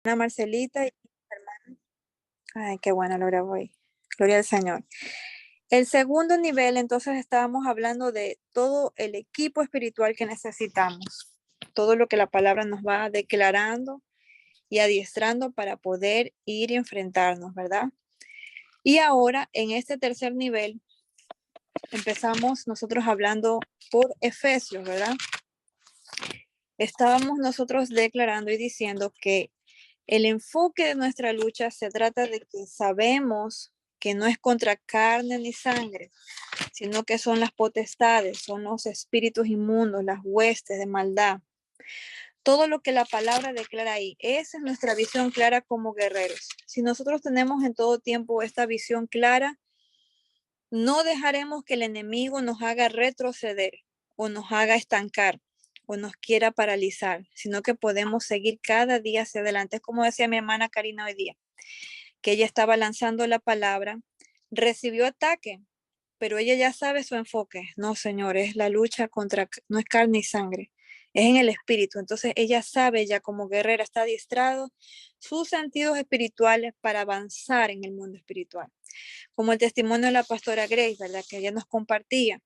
Ana Marcelita y ay, qué bueno, Laura, voy. Gloria al Señor. El segundo nivel, entonces estábamos hablando de todo el equipo espiritual que necesitamos, todo lo que la palabra nos va declarando y adiestrando para poder ir y enfrentarnos, ¿verdad? Y ahora, en este tercer nivel, empezamos nosotros hablando por Efesios, ¿verdad? Estábamos nosotros declarando y diciendo que el enfoque de nuestra lucha se trata de que sabemos que no es contra carne ni sangre, sino que son las potestades, son los espíritus inmundos, las huestes de maldad. Todo lo que la palabra declara ahí, esa es nuestra visión clara como guerreros. Si nosotros tenemos en todo tiempo esta visión clara, no dejaremos que el enemigo nos haga retroceder o nos haga estancar o nos quiera paralizar, sino que podemos seguir cada día hacia adelante. Es como decía mi hermana Karina hoy día, que ella estaba lanzando la palabra, recibió ataque, pero ella ya sabe su enfoque. No, señor, es la lucha contra, no es carne y sangre, es en el espíritu. Entonces ella sabe, ya como guerrera, está adiestrado sus sentidos espirituales para avanzar en el mundo espiritual. Como el testimonio de la pastora Grace, ¿verdad? Que ella nos compartía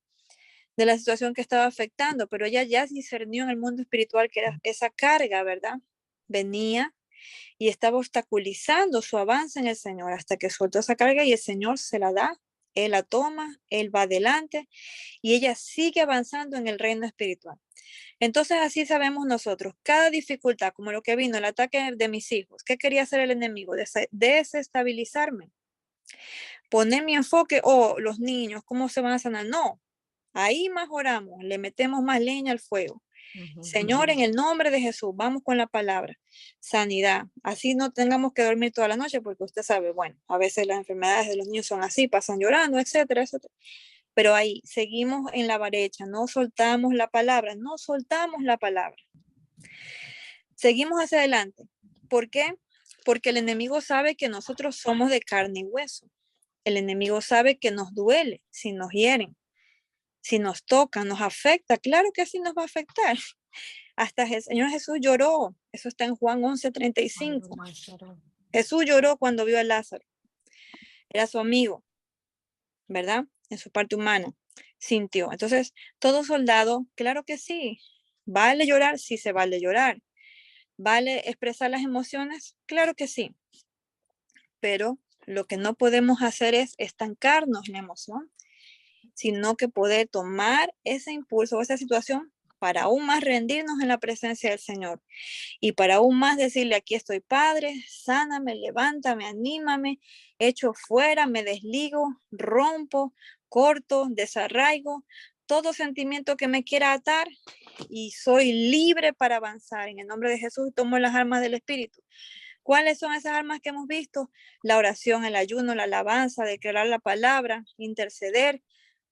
de la situación que estaba afectando, pero ella ya discernió en el mundo espiritual que era esa carga, ¿verdad? Venía y estaba obstaculizando su avance en el Señor hasta que soltó esa carga y el Señor se la da, Él la toma, Él va adelante y ella sigue avanzando en el reino espiritual. Entonces así sabemos nosotros, cada dificultad, como lo que vino, el ataque de mis hijos, ¿qué quería hacer el enemigo? Desestabilizarme, poner mi enfoque, o los niños, ¿cómo se van a sanar? No, ahí mejoramos, le metemos más leña al fuego. Señor, en el nombre de Jesús, vamos con la palabra, sanidad. Así no tengamos que dormir toda la noche, porque usted sabe, bueno, a veces las enfermedades de los niños son así, pasan llorando, etcétera, etcétera. Pero ahí seguimos en la brecha, no soltamos la palabra, no soltamos la palabra. Seguimos hacia adelante. ¿Por qué? Porque el enemigo sabe que nosotros somos de carne y hueso. El enemigo sabe que nos duele si nos hieren, si nos tocan, nos afecta. Claro que sí nos va a afectar. Hasta el Señor Jesús lloró. Eso está en Juan 11:35. Jesús lloró cuando vio a Lázaro. Era su amigo, ¿verdad? En su parte humana. Sintió. Entonces, todo soldado, claro que sí. ¿Vale llorar? Sí se vale llorar. ¿Vale expresar las emociones? Claro que sí. Pero lo que no podemos hacer es estancarnos en la emoción, sino que poder tomar ese impulso o esa situación para aún más rendirnos en la presencia del Señor y para aún más decirle, aquí estoy, Padre, sáname, levántame, anímame, echo fuera, me desligo, rompo, corto, desarraigo, todo sentimiento que me quiera atar y soy libre para avanzar. En el nombre de Jesús tomo las armas del Espíritu. ¿Cuáles son esas armas que hemos visto? La oración, el ayuno, la alabanza, declarar la palabra, interceder,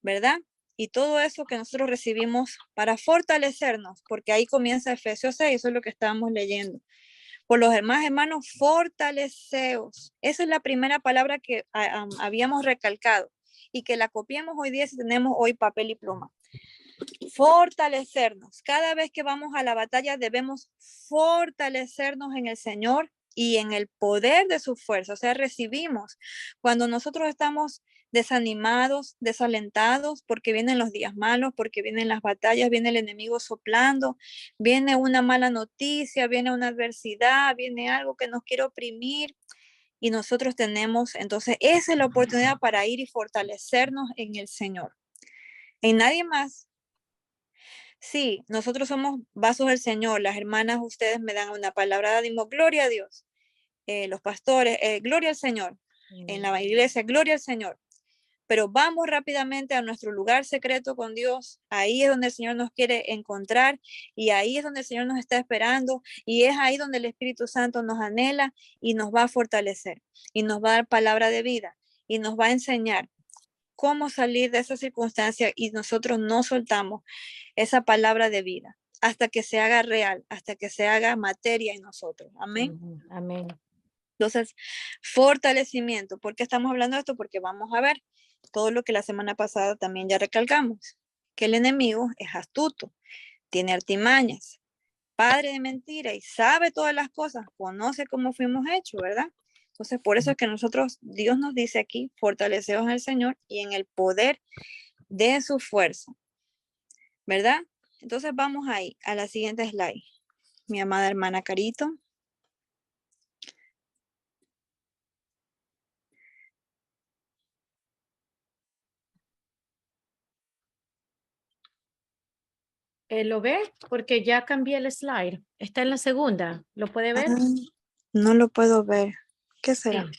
¿verdad? Y todo eso que nosotros recibimos para fortalecernos, porque ahí comienza Efesios 6, eso es lo que estábamos leyendo. Por los demás, hermanos, fortaleceos. Esa es la primera palabra que habíamos recalcado y que la copiemos hoy día si tenemos hoy papel y pluma. Fortalecernos. Cada vez que vamos a la batalla debemos fortalecernos en el Señor y en el poder de su fuerza. O sea, recibimos cuando nosotros estamos desanimados, desalentados, porque vienen los días malos, porque vienen las batallas, viene el enemigo soplando, viene una mala noticia, viene una adversidad, viene algo que nos quiere oprimir. Y nosotros tenemos, entonces, esa es la oportunidad para ir y fortalecernos en el Señor. En nadie más. Sí, nosotros somos vasos del Señor. Las hermanas, ustedes me dan una palabra de ánimo. Gloria a Dios. Los pastores, gloria al Señor. En la iglesia, gloria al Señor. Pero vamos rápidamente a nuestro lugar secreto con Dios. Ahí es donde el Señor nos quiere encontrar y ahí es donde el Señor nos está esperando y es ahí donde el Espíritu Santo nos anhela y nos va a fortalecer y nos va a dar palabra de vida y nos va a enseñar cómo salir de esa circunstancia y nosotros no soltamos esa palabra de vida hasta que se haga real, hasta que se haga materia en nosotros. Amén. Amén. Entonces, fortalecimiento. ¿Por qué estamos hablando de esto? Porque vamos a ver todo lo que la semana pasada también ya recalcamos, que el enemigo es astuto, tiene artimañas, padre de mentira y sabe todas las cosas, conoce cómo fuimos hechos, ¿verdad? Entonces, por eso es que nosotros, Dios nos dice aquí, fortaleceos en el Señor y en el poder de su fuerza, ¿verdad? Entonces, vamos ahí, a la siguiente slide. Mi amada hermana Carito. ¿Lo ve? Porque ya cambié el slide. Está en la segunda. ¿Lo puede ver? No lo puedo ver. ¿Qué será? Sí.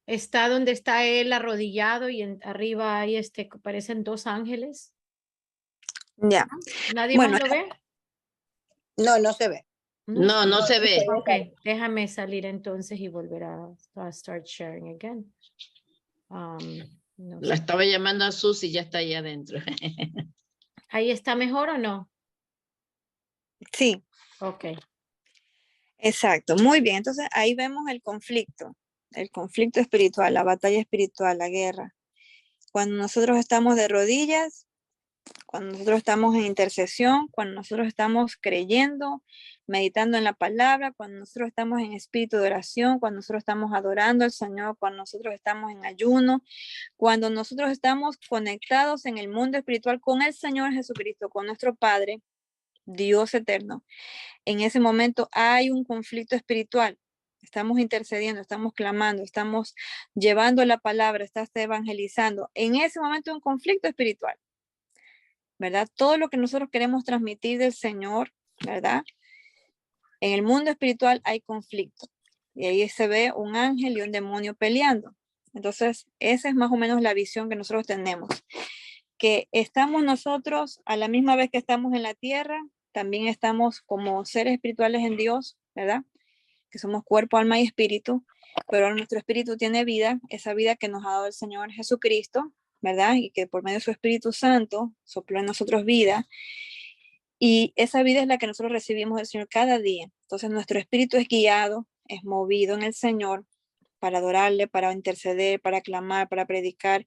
Está donde está él arrodillado y arriba hay parecen dos ángeles. Ya. ¿Nadie Bueno, más lo ve? No, no se ve. No, no se ve. Ok, déjame salir entonces y volver a start sharing again. No La sé. estaba llamando a Susi, ya está ahí adentro. ¿Ahí está mejor o no? sí, Ok. exacto. Muy bien. Entonces, ahí vemos el conflicto espiritual, la batalla espiritual, la guerra. Cuando nosotros estamos de rodillas, cuando nosotros estamos en intercesión, cuando nosotros estamos creyendo, meditando en la palabra, cuando nosotros estamos en espíritu de oración, cuando nosotros estamos adorando al Señor, cuando nosotros estamos en ayuno, cuando nosotros estamos conectados en el mundo espiritual con el Señor Jesucristo, con nuestro Padre, Dios eterno. En ese momento hay un conflicto espiritual. Estamos intercediendo, estamos clamando, estamos llevando la palabra, estás evangelizando. En ese momento hay un conflicto espiritual. ¿Verdad? Todo lo que nosotros queremos transmitir del Señor, ¿verdad? En el mundo espiritual hay conflicto. Y ahí se ve un ángel y un demonio peleando. Entonces, esa es más o menos la visión que nosotros tenemos. Que estamos nosotros a la misma vez que estamos en la tierra, también estamos como seres espirituales en Dios, ¿verdad? Que somos cuerpo, alma y espíritu, pero nuestro espíritu tiene vida, esa vida que nos ha dado el Señor Jesucristo, ¿verdad? Y que por medio de su Espíritu Santo sopló en nosotros vida. Y esa vida es la que nosotros recibimos del Señor cada día. Entonces nuestro espíritu es guiado, es movido en el Señor para adorarle, para interceder, para clamar, para predicar.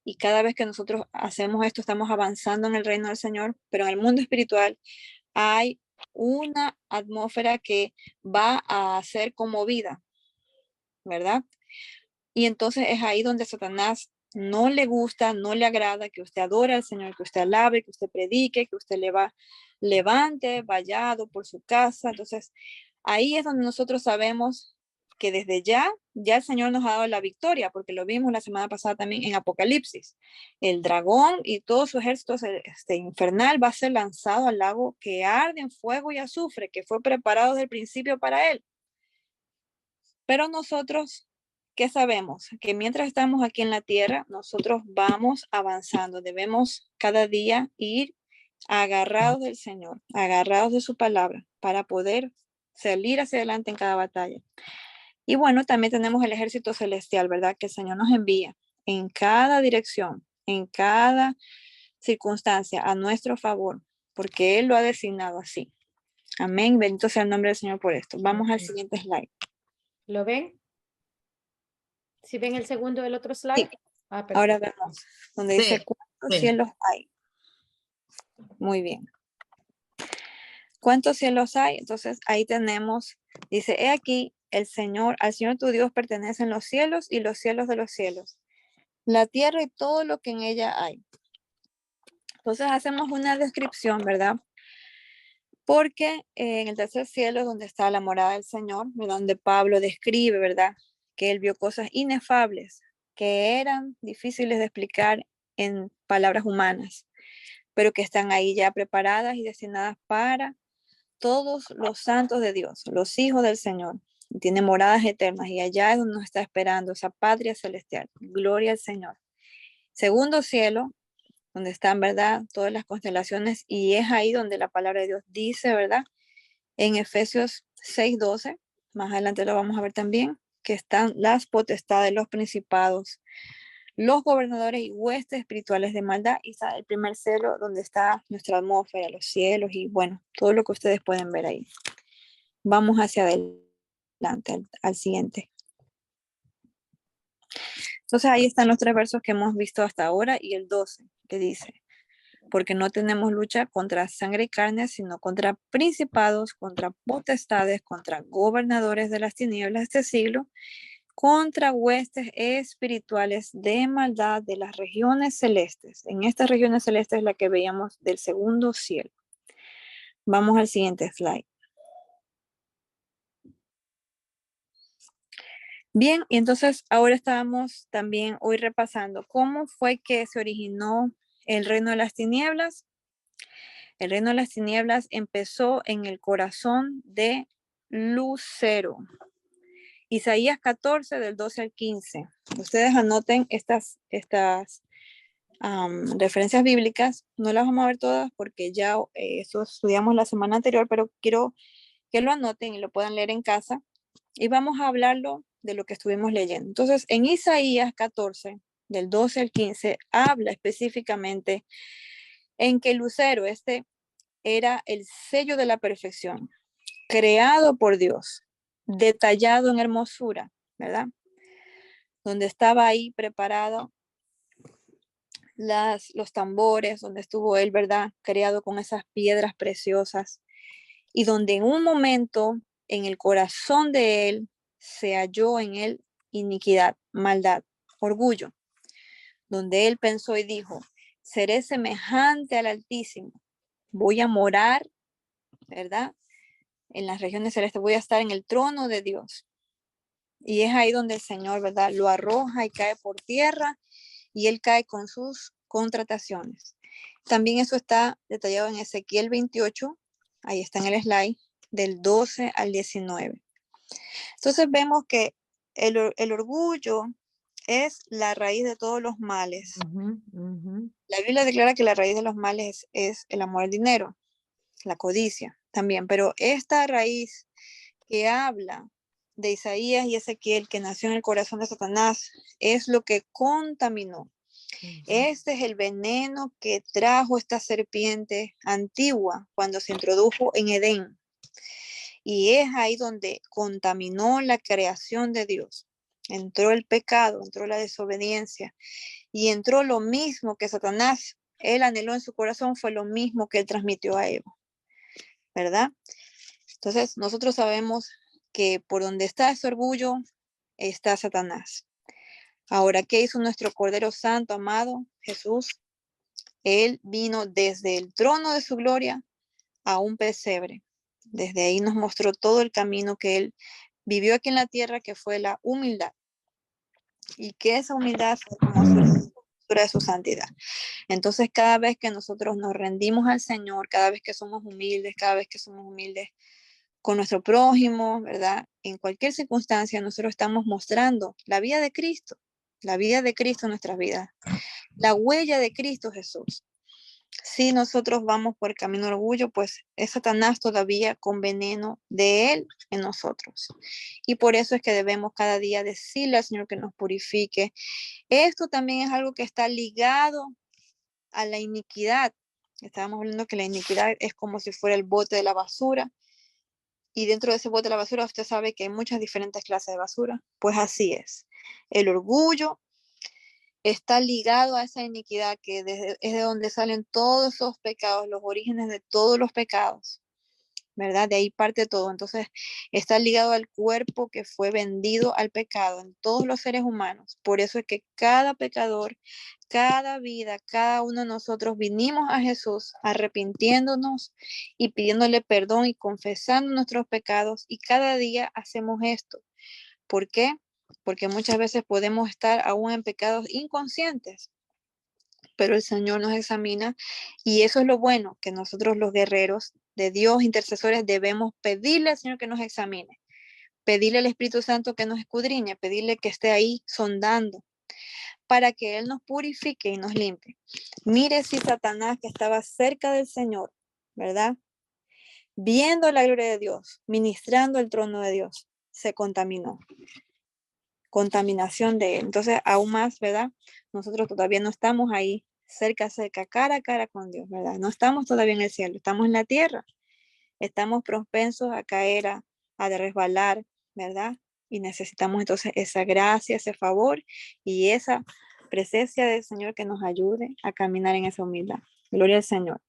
Y cada vez que nosotros hacemos esto, estamos avanzando en el reino del Señor, pero en el mundo espiritual hay una atmósfera que va a ser conmovida, ¿verdad? Y entonces es ahí donde Satanás no le gusta, no le agrada que usted adore al Señor, que usted alabe, que usted predique, que usted levante, vallado por su casa. Entonces, ahí es donde nosotros sabemos que desde ya el Señor nos ha dado la victoria, porque lo vimos la semana pasada también en Apocalipsis. El dragón y todo su ejército infernal va a ser lanzado al lago que arde en fuego y azufre, que fue preparado desde el principio para él. Pero nosotros, ¿qué sabemos? Que mientras estamos aquí en la tierra, nosotros vamos avanzando. Debemos cada día ir agarrados del Señor, agarrados de su palabra, para poder salir hacia adelante en cada batalla. Y bueno, también tenemos el ejército celestial, ¿verdad? Que el Señor nos envía en cada dirección, en cada circunstancia, a nuestro favor, porque Él lo ha designado así. Amén. Bendito sea el nombre del Señor por esto. Vamos al siguiente slide. ¿Lo ven? ¿Sí ven el segundo del otro slide? Sí. Ahora vemos donde dice Sí, cuántos sí. cielos hay. Muy bien. ¿Cuántos cielos hay? Entonces ahí tenemos, dice, he aquí, el Señor, al Señor tu Dios pertenecen los cielos y los cielos de los cielos, la tierra y todo lo que en ella hay. Entonces hacemos una descripción, ¿verdad? Porque en el tercer cielo es donde está la morada del Señor, donde Pablo describe, ¿verdad? Que él vio cosas inefables, que eran difíciles de explicar en palabras humanas, pero que están ahí ya preparadas y destinadas para todos los santos de Dios, los hijos del Señor. Tiene moradas eternas y allá es donde nos está esperando esa patria celestial. Gloria al Señor. Segundo cielo, donde están, ¿verdad? Todas las constelaciones y es ahí donde la palabra de Dios dice, ¿verdad? En Efesios 6:12, más adelante lo vamos a ver también, que están las potestades, los principados, los gobernadores y huestes espirituales de maldad, y está el primer cielo donde está nuestra atmósfera, los cielos y bueno, todo lo que ustedes pueden ver ahí. Vamos hacia adelante, al siguiente. Entonces ahí están los tres versos que hemos visto hasta ahora y el 12, que dice, porque no tenemos lucha contra sangre y carne, sino contra principados, contra potestades, contra gobernadores de las tinieblas de este siglo, contra huestes espirituales de maldad de las regiones celestes. En estas regiones celestes es la que veíamos del segundo cielo. Vamos al siguiente slide. Bien, y entonces ahora estábamos también hoy repasando cómo fue que se originó el reino de las tinieblas. El reino de las tinieblas empezó en el corazón de Lucero. Isaías 14 del 12 al 15. Ustedes anoten estas referencias bíblicas. No las vamos a ver todas porque ya eso estudiamos la semana anterior, pero quiero que lo anoten y lo puedan leer en casa. Y vamos a hablarlo de lo que estuvimos leyendo. Entonces, en Isaías 14, del 12 al 15, habla específicamente en que Lucero, era el sello de la perfección, creado por Dios, detallado en hermosura, ¿verdad? Donde estaba ahí preparado los tambores, donde estuvo él, ¿verdad? Creado con esas piedras preciosas. Y donde en un momento, en el corazón de él, se halló en él iniquidad, maldad, orgullo. Donde él pensó y dijo, seré semejante al Altísimo. Voy a morar, ¿verdad? En las regiones celestes, voy a estar en el trono de Dios. Y es ahí donde el Señor, ¿verdad? Lo arroja y cae por tierra y él cae con sus contrataciones. También eso está detallado en Ezequiel 28, ahí está en el slide, del 12 al 19. Entonces vemos que el orgullo es la raíz de todos los males. La Biblia declara que la raíz de los males es el amor al dinero, la codicia también, pero esta raíz que habla de Isaías y Ezequiel, que nació en el corazón de Satanás, es lo que contaminó. Este es el veneno que trajo esta serpiente antigua cuando se introdujo en Edén. Y es ahí donde contaminó la creación de Dios. Entró el pecado, entró la desobediencia y entró lo mismo que Satanás, él anheló en su corazón, fue lo mismo que él transmitió a Eva, ¿verdad? Entonces nosotros sabemos que por donde está ese orgullo está Satanás. Ahora, ¿qué hizo nuestro Cordero Santo, amado Jesús? Él vino desde el trono de su gloria a un pesebre. Desde ahí nos mostró todo el camino que él vivió aquí en la tierra, que fue la humildad. Y que esa humildad fue de su santidad. Entonces, cada vez que nosotros nos rendimos al Señor, cada vez que somos humildes, con nuestro prójimo, ¿verdad? En cualquier circunstancia, nosotros estamos mostrando la vida de Cristo en nuestras vidas, la huella de Cristo Jesús. Si nosotros vamos por el camino de orgullo, pues es Satanás todavía con veneno de él en nosotros. Y por eso es que debemos cada día decirle al Señor que nos purifique. Esto también es algo que está ligado a la iniquidad. Estábamos hablando que la iniquidad es como si fuera el bote de la basura. Y dentro de ese bote de la basura usted sabe que hay muchas diferentes clases de basura. Pues así es. El orgullo está ligado a esa iniquidad que es de donde salen todos esos pecados, los orígenes de todos los pecados, ¿verdad? De ahí parte todo. Entonces, está ligado al cuerpo que fue vendido al pecado en todos los seres humanos. Por eso es que cada pecador, cada vida, cada uno de nosotros vinimos a Jesús arrepintiéndonos y pidiéndole perdón y confesando nuestros pecados, y cada día hacemos esto. ¿Por qué? Porque muchas veces podemos estar aún en pecados inconscientes, pero el Señor nos examina, y eso es lo bueno, que nosotros los guerreros de Dios, intercesores, debemos pedirle al Señor que nos examine, pedirle al Espíritu Santo que nos escudriñe, pedirle que esté ahí sondando, para que Él nos purifique y nos limpie. Mire si Satanás, que estaba cerca del Señor, ¿verdad? Viendo la gloria de Dios, ministrando el trono de Dios, se contaminó. Contaminación de él. Entonces, aún más, ¿verdad? Nosotros todavía no estamos ahí cerca, cara a cara con Dios, ¿verdad? No estamos todavía en el cielo, estamos en la tierra. Estamos propensos a caer, a resbalar, ¿verdad? Y necesitamos entonces esa gracia, ese favor y esa presencia del Señor que nos ayude a caminar en esa humildad. Gloria al Señor.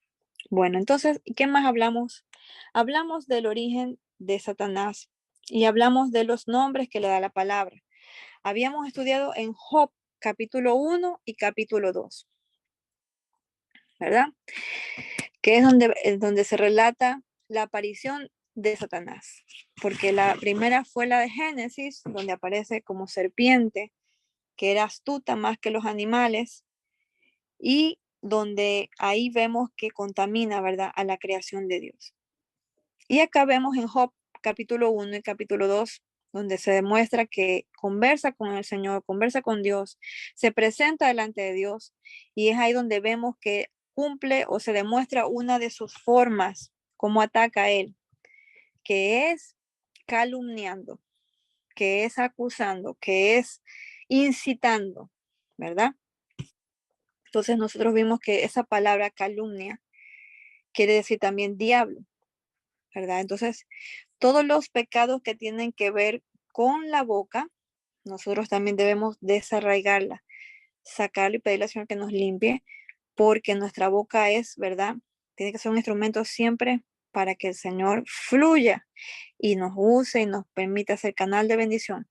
Bueno, entonces, ¿qué más hablamos? Hablamos del origen de Satanás y hablamos de los nombres que le da la palabra. Habíamos estudiado en Job capítulo 1 y capítulo 2, ¿verdad? Que es donde se relata la aparición de Satanás, porque la primera fue la de Génesis, donde aparece como serpiente, que era astuta más que los animales, y donde ahí vemos que contamina, ¿verdad?, a la creación de Dios. Y acá vemos en Job capítulo 1 y capítulo 2, donde se demuestra que conversa con el Señor, conversa con Dios, se presenta delante de Dios, y es ahí donde vemos que cumple o se demuestra una de sus formas, cómo ataca a él, que es calumniando, que es acusando, que es incitando, ¿verdad? Entonces nosotros vimos que esa palabra calumnia quiere decir también diablo, ¿verdad? Entonces, todos los pecados que tienen que ver con la boca, nosotros también debemos desarraigarla, sacarla y pedirle al Señor que nos limpie, porque nuestra boca es, ¿verdad? Tiene que ser un instrumento siempre para que el Señor fluya y nos use y nos permita ser canal de bendición.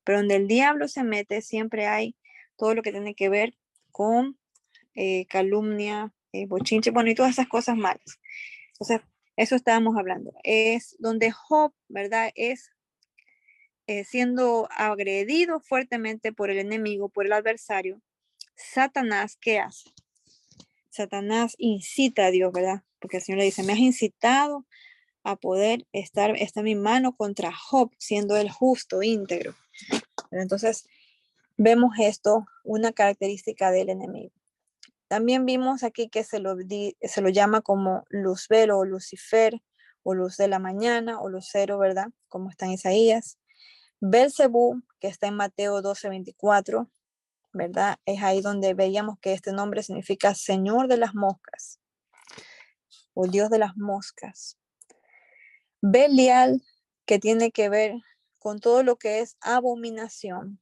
Pero donde el diablo se mete, siempre hay todo lo que tiene que ver con calumnia, bochinche, bueno, y todas esas cosas malas. Entonces, eso estábamos hablando. Es donde Job, ¿verdad? Es siendo agredido fuertemente por el enemigo, por el adversario. Satanás, ¿qué hace? Satanás incita a Dios, ¿verdad? Porque el Señor le dice, me has incitado a poder estar mi mano contra Job, siendo él justo, íntegro. Pero entonces, vemos esto, una característica del enemigo. También vimos aquí que se lo llama como Luzbel o Lucifer, o luz de la mañana, o lucero, ¿verdad? Como está en Isaías. Belzebú, que está en Mateo 12:24, ¿verdad? Es ahí donde veíamos que este nombre significa Señor de las moscas, o Dios de las moscas. Belial, que tiene que ver con todo lo que es abominación.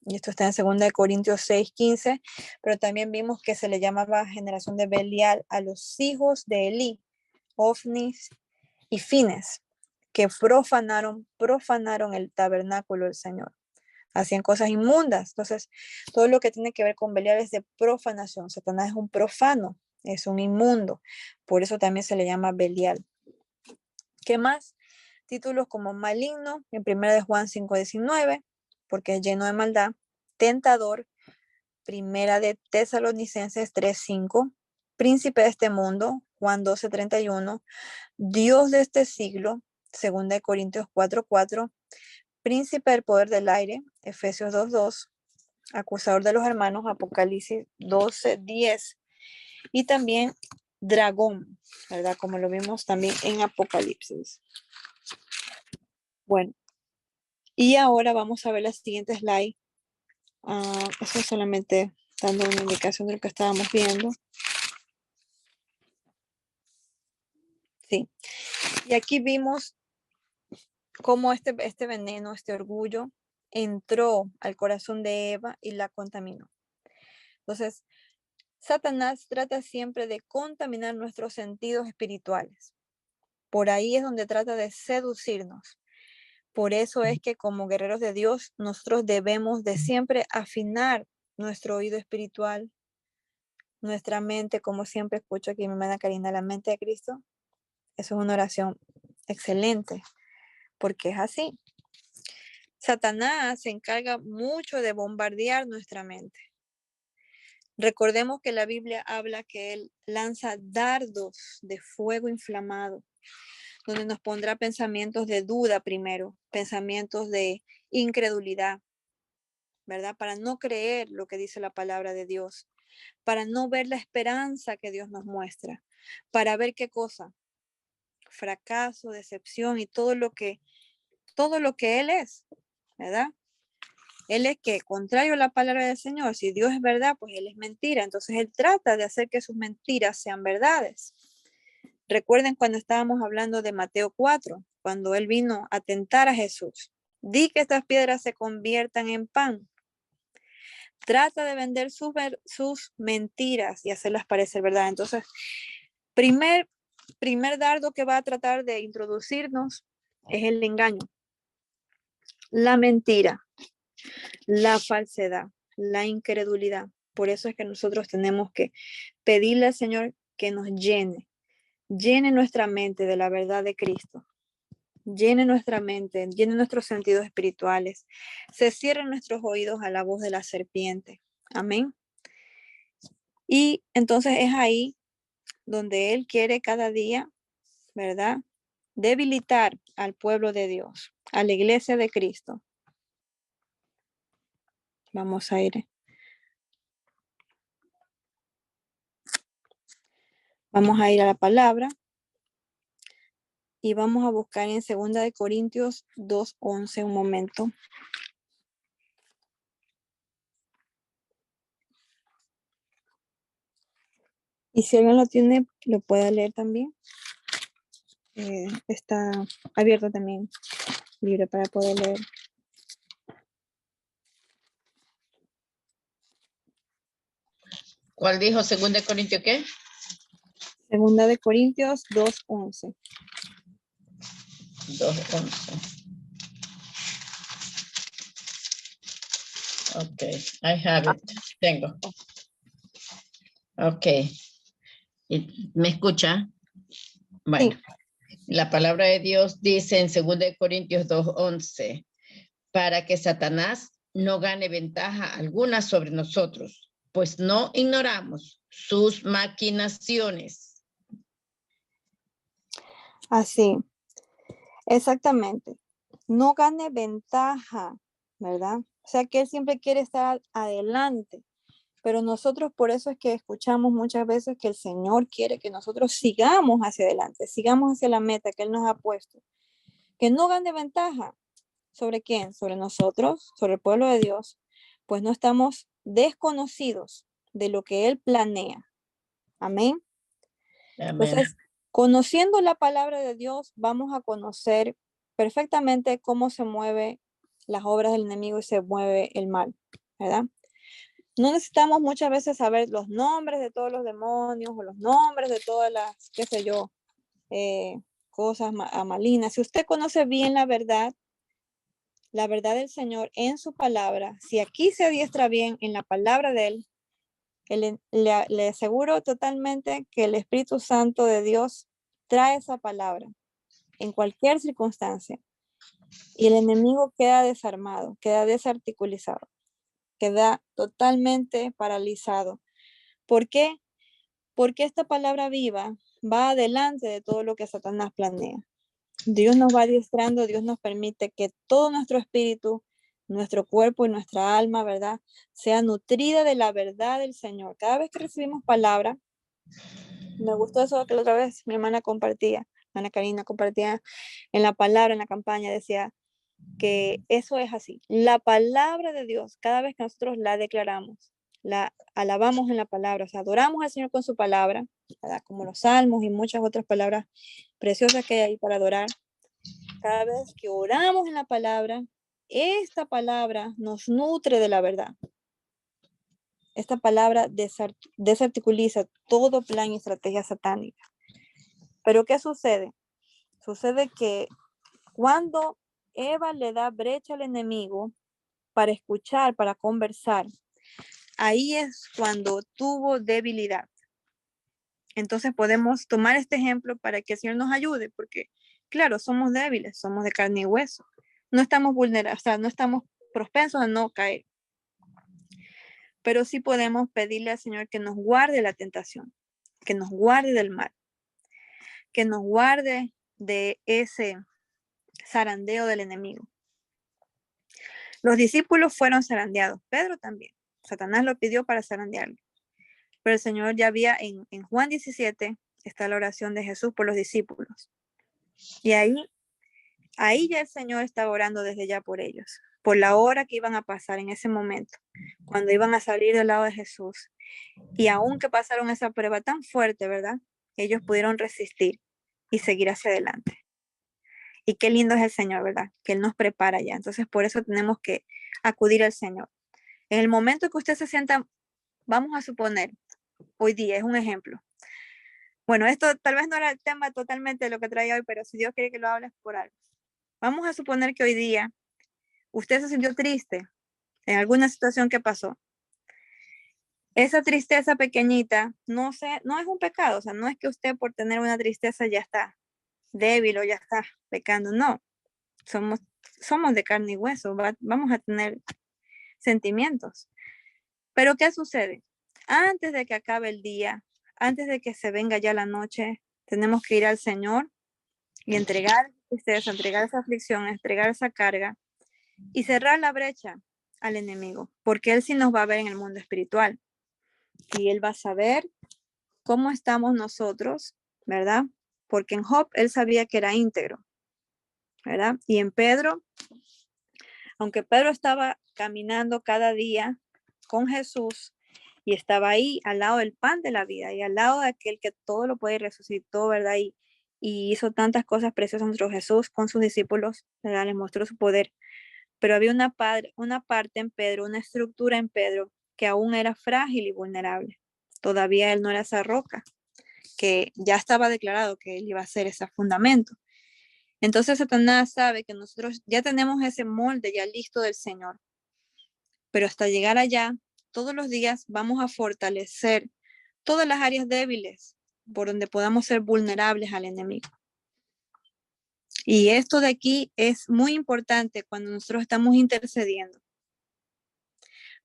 Y esto está en 2 Corintios 6:15, pero también vimos que se le llamaba generación de Belial a los hijos de Elí, Ofnis y Fines, que profanaron el tabernáculo del Señor. Hacían cosas inmundas. Entonces, todo lo que tiene que ver con Belial es de profanación. Satanás es un profano, es un inmundo. Por eso también se le llama Belial. ¿Qué más? Títulos como maligno, en 1 de Juan 5:19, porque es lleno de maldad. Tentador, 1 de Tesalonicenses 3:5. Príncipe de este mundo, Juan 12:31. Dios de este siglo, 2 de Corintios 4:4. Príncipe del poder del aire, Efesios 2:2. Acusador de los hermanos, Apocalipsis 12:10. Y también dragón, ¿verdad? Como lo vimos también en Apocalipsis. Bueno, y ahora vamos a ver la siguiente slide. Eso es solamente dando una indicación de lo que estábamos viendo. Sí. Y aquí vimos cómo este veneno, este orgullo, entró al corazón de Eva y la contaminó. Entonces, Satanás trata siempre de contaminar nuestros sentidos espirituales. Por ahí es donde trata de seducirnos. Por eso es que como guerreros de Dios, nosotros debemos de siempre afinar nuestro oído espiritual, nuestra mente, como siempre escucho aquí mi hermana Karina, la mente de Cristo. Eso es una oración excelente, porque es así. Satanás se encarga mucho de bombardear nuestra mente. Recordemos que la Biblia habla que él lanza dardos de fuego inflamado, donde nos pondrá pensamientos de duda primero, pensamientos de incredulidad, ¿verdad? Para no creer lo que dice la palabra de Dios, para no ver la esperanza que Dios nos muestra, para ver qué cosa, fracaso, decepción y todo lo que Él es, ¿verdad? Él es que, contrario a la palabra del Señor, si Dios es verdad, pues Él es mentira. Entonces Él trata de hacer que sus mentiras sean verdades. Recuerden cuando estábamos hablando de Mateo 4, cuando Él vino a tentar a Jesús. Di que estas piedras se conviertan en pan. trata de vender sus mentiras y hacerlas parecer verdad. Entonces, primer dardo que va a tratar de introducirnos es el engaño, la mentira, la falsedad, la incredulidad. Por eso es que nosotros tenemos que pedirle al Señor que nos llene nuestra mente de la verdad de Cristo. Llene nuestra mente, llene nuestros sentidos espirituales. Se cierren nuestros oídos a la voz de la serpiente. Amén. Y entonces es ahí donde Él quiere cada día, ¿verdad? Debilitar al pueblo de Dios, a la iglesia de Cristo. Vamos a ir. Vamos a ir a la palabra. Y vamos a buscar en 2 Corintios 2:11 un momento. Y si alguien lo tiene, lo puede leer también. Está abierto también, libre para poder leer. ¿Cuál dijo 2 Corintios qué? 2 Corintios 2:11. 2:11. Ok, I have it. Tengo. Ok. ¿Me escucha? Bueno, la palabra de Dios dice en 2 Corintios 2:11, para que Satanás no gane ventaja alguna sobre nosotros, pues no ignoramos sus maquinaciones. Así, exactamente. No gane ventaja, ¿verdad? O sea que él siempre quiere estar adelante. Pero nosotros por eso es que escuchamos muchas veces que el Señor quiere que nosotros sigamos hacia adelante, sigamos hacia la meta que Él nos ha puesto. Que no gane ventaja. ¿Sobre quién? Sobre nosotros, sobre el pueblo de Dios. Pues no estamos desconocidos de lo que Él planea. Amén. Amén. Entonces, conociendo la palabra de Dios, vamos a conocer perfectamente cómo se mueven las obras del enemigo y se mueve el mal, ¿verdad? No necesitamos muchas veces saber los nombres de todos los demonios o los nombres de todas las, qué sé yo, cosas malignas. Si usted conoce bien la verdad del Señor en su palabra, si aquí se adiestra bien en la palabra de Él, le aseguro totalmente que el Espíritu Santo de Dios trae esa palabra en cualquier circunstancia y el enemigo queda desarmado, queda desarticulizado, queda totalmente paralizado. ¿Por qué? Porque esta palabra viva va adelante de todo lo que Satanás planea. Dios nos va adiestrando, Dios nos permite que todo nuestro espíritu, nuestro cuerpo y nuestra alma, ¿verdad?, sea nutrida de la verdad del Señor. Cada vez que recibimos palabra, me gustó eso que la otra vez mi hermana Karina compartía en la palabra, en la campaña, decía que eso es así. La palabra de Dios, cada vez que nosotros la declaramos, la alabamos en la palabra, o sea, adoramos al Señor con su palabra, ¿verdad?, como los salmos y muchas otras palabras preciosas que hay ahí para adorar. Cada vez que oramos en la palabra, esta palabra nos nutre de la verdad. Esta palabra desarticuliza todo plan y estrategia satánica. Pero ¿qué sucede? Sucede que cuando Eva le da brecha al enemigo para escuchar, para conversar, ahí es cuando tuvo debilidad. Entonces podemos tomar este ejemplo para que el Señor nos ayude, porque claro, somos débiles, somos de carne y hueso. No estamos vulnerables, o sea, no estamos propensos a no caer. Pero sí podemos pedirle al Señor que nos guarde la tentación, que nos guarde del mal, que nos guarde de ese zarandeo del enemigo. Los discípulos fueron zarandeados, Pedro también. Satanás lo pidió para zarandearlo. Pero el Señor ya había en Juan 17, está la oración de Jesús por los discípulos. Y ahí ya el Señor estaba orando desde ya por ellos, por la hora que iban a pasar en ese momento, cuando iban a salir del lado de Jesús. Y aunque pasaron esa prueba tan fuerte, ¿verdad?, ellos pudieron resistir y seguir hacia adelante. Y qué lindo es el Señor, ¿verdad?, que Él nos prepara ya. Entonces, por eso tenemos que acudir al Señor. En el momento que usted se sienta, vamos a suponer, hoy día es un ejemplo. Bueno, esto tal vez no era el tema totalmente de lo que traía hoy, pero si Dios quiere que lo hables por algo. Vamos a suponer que hoy día usted se sintió triste en alguna situación que pasó. Esa tristeza pequeñita, no es un pecado, o sea, no es que usted por tener una tristeza ya está débil o ya está pecando, no. Somos de carne y hueso, vamos a tener sentimientos. Pero ¿qué sucede? Antes de que acabe el día, antes de que se venga ya la noche, tenemos que ir al Señor y entregar tristeza, entregar esa aflicción, entregar esa carga y cerrar la brecha al enemigo, porque Él sí nos va a ver en el mundo espiritual y Él va a saber cómo estamos nosotros, ¿verdad? Porque en Job Él sabía que era íntegro, ¿verdad? Y en Pedro, aunque Pedro estaba caminando cada día con Jesús y estaba ahí al lado del pan de la vida y al lado de aquel que todo lo puede y resucitó, ¿verdad? Y hizo tantas cosas preciosas nuestro Jesús con sus discípulos, ¿verdad? Les mostró su poder. Pero había una parte en Pedro, una estructura en Pedro que aún era frágil y vulnerable. Todavía él no era esa roca, que ya estaba declarado que él iba a ser ese fundamento. Entonces Satanás sabe que nosotros ya tenemos ese molde ya listo del Señor, pero hasta llegar allá, todos los días vamos a fortalecer todas las áreas débiles por donde podamos ser vulnerables al enemigo. Y esto de aquí es muy importante cuando nosotros estamos intercediendo,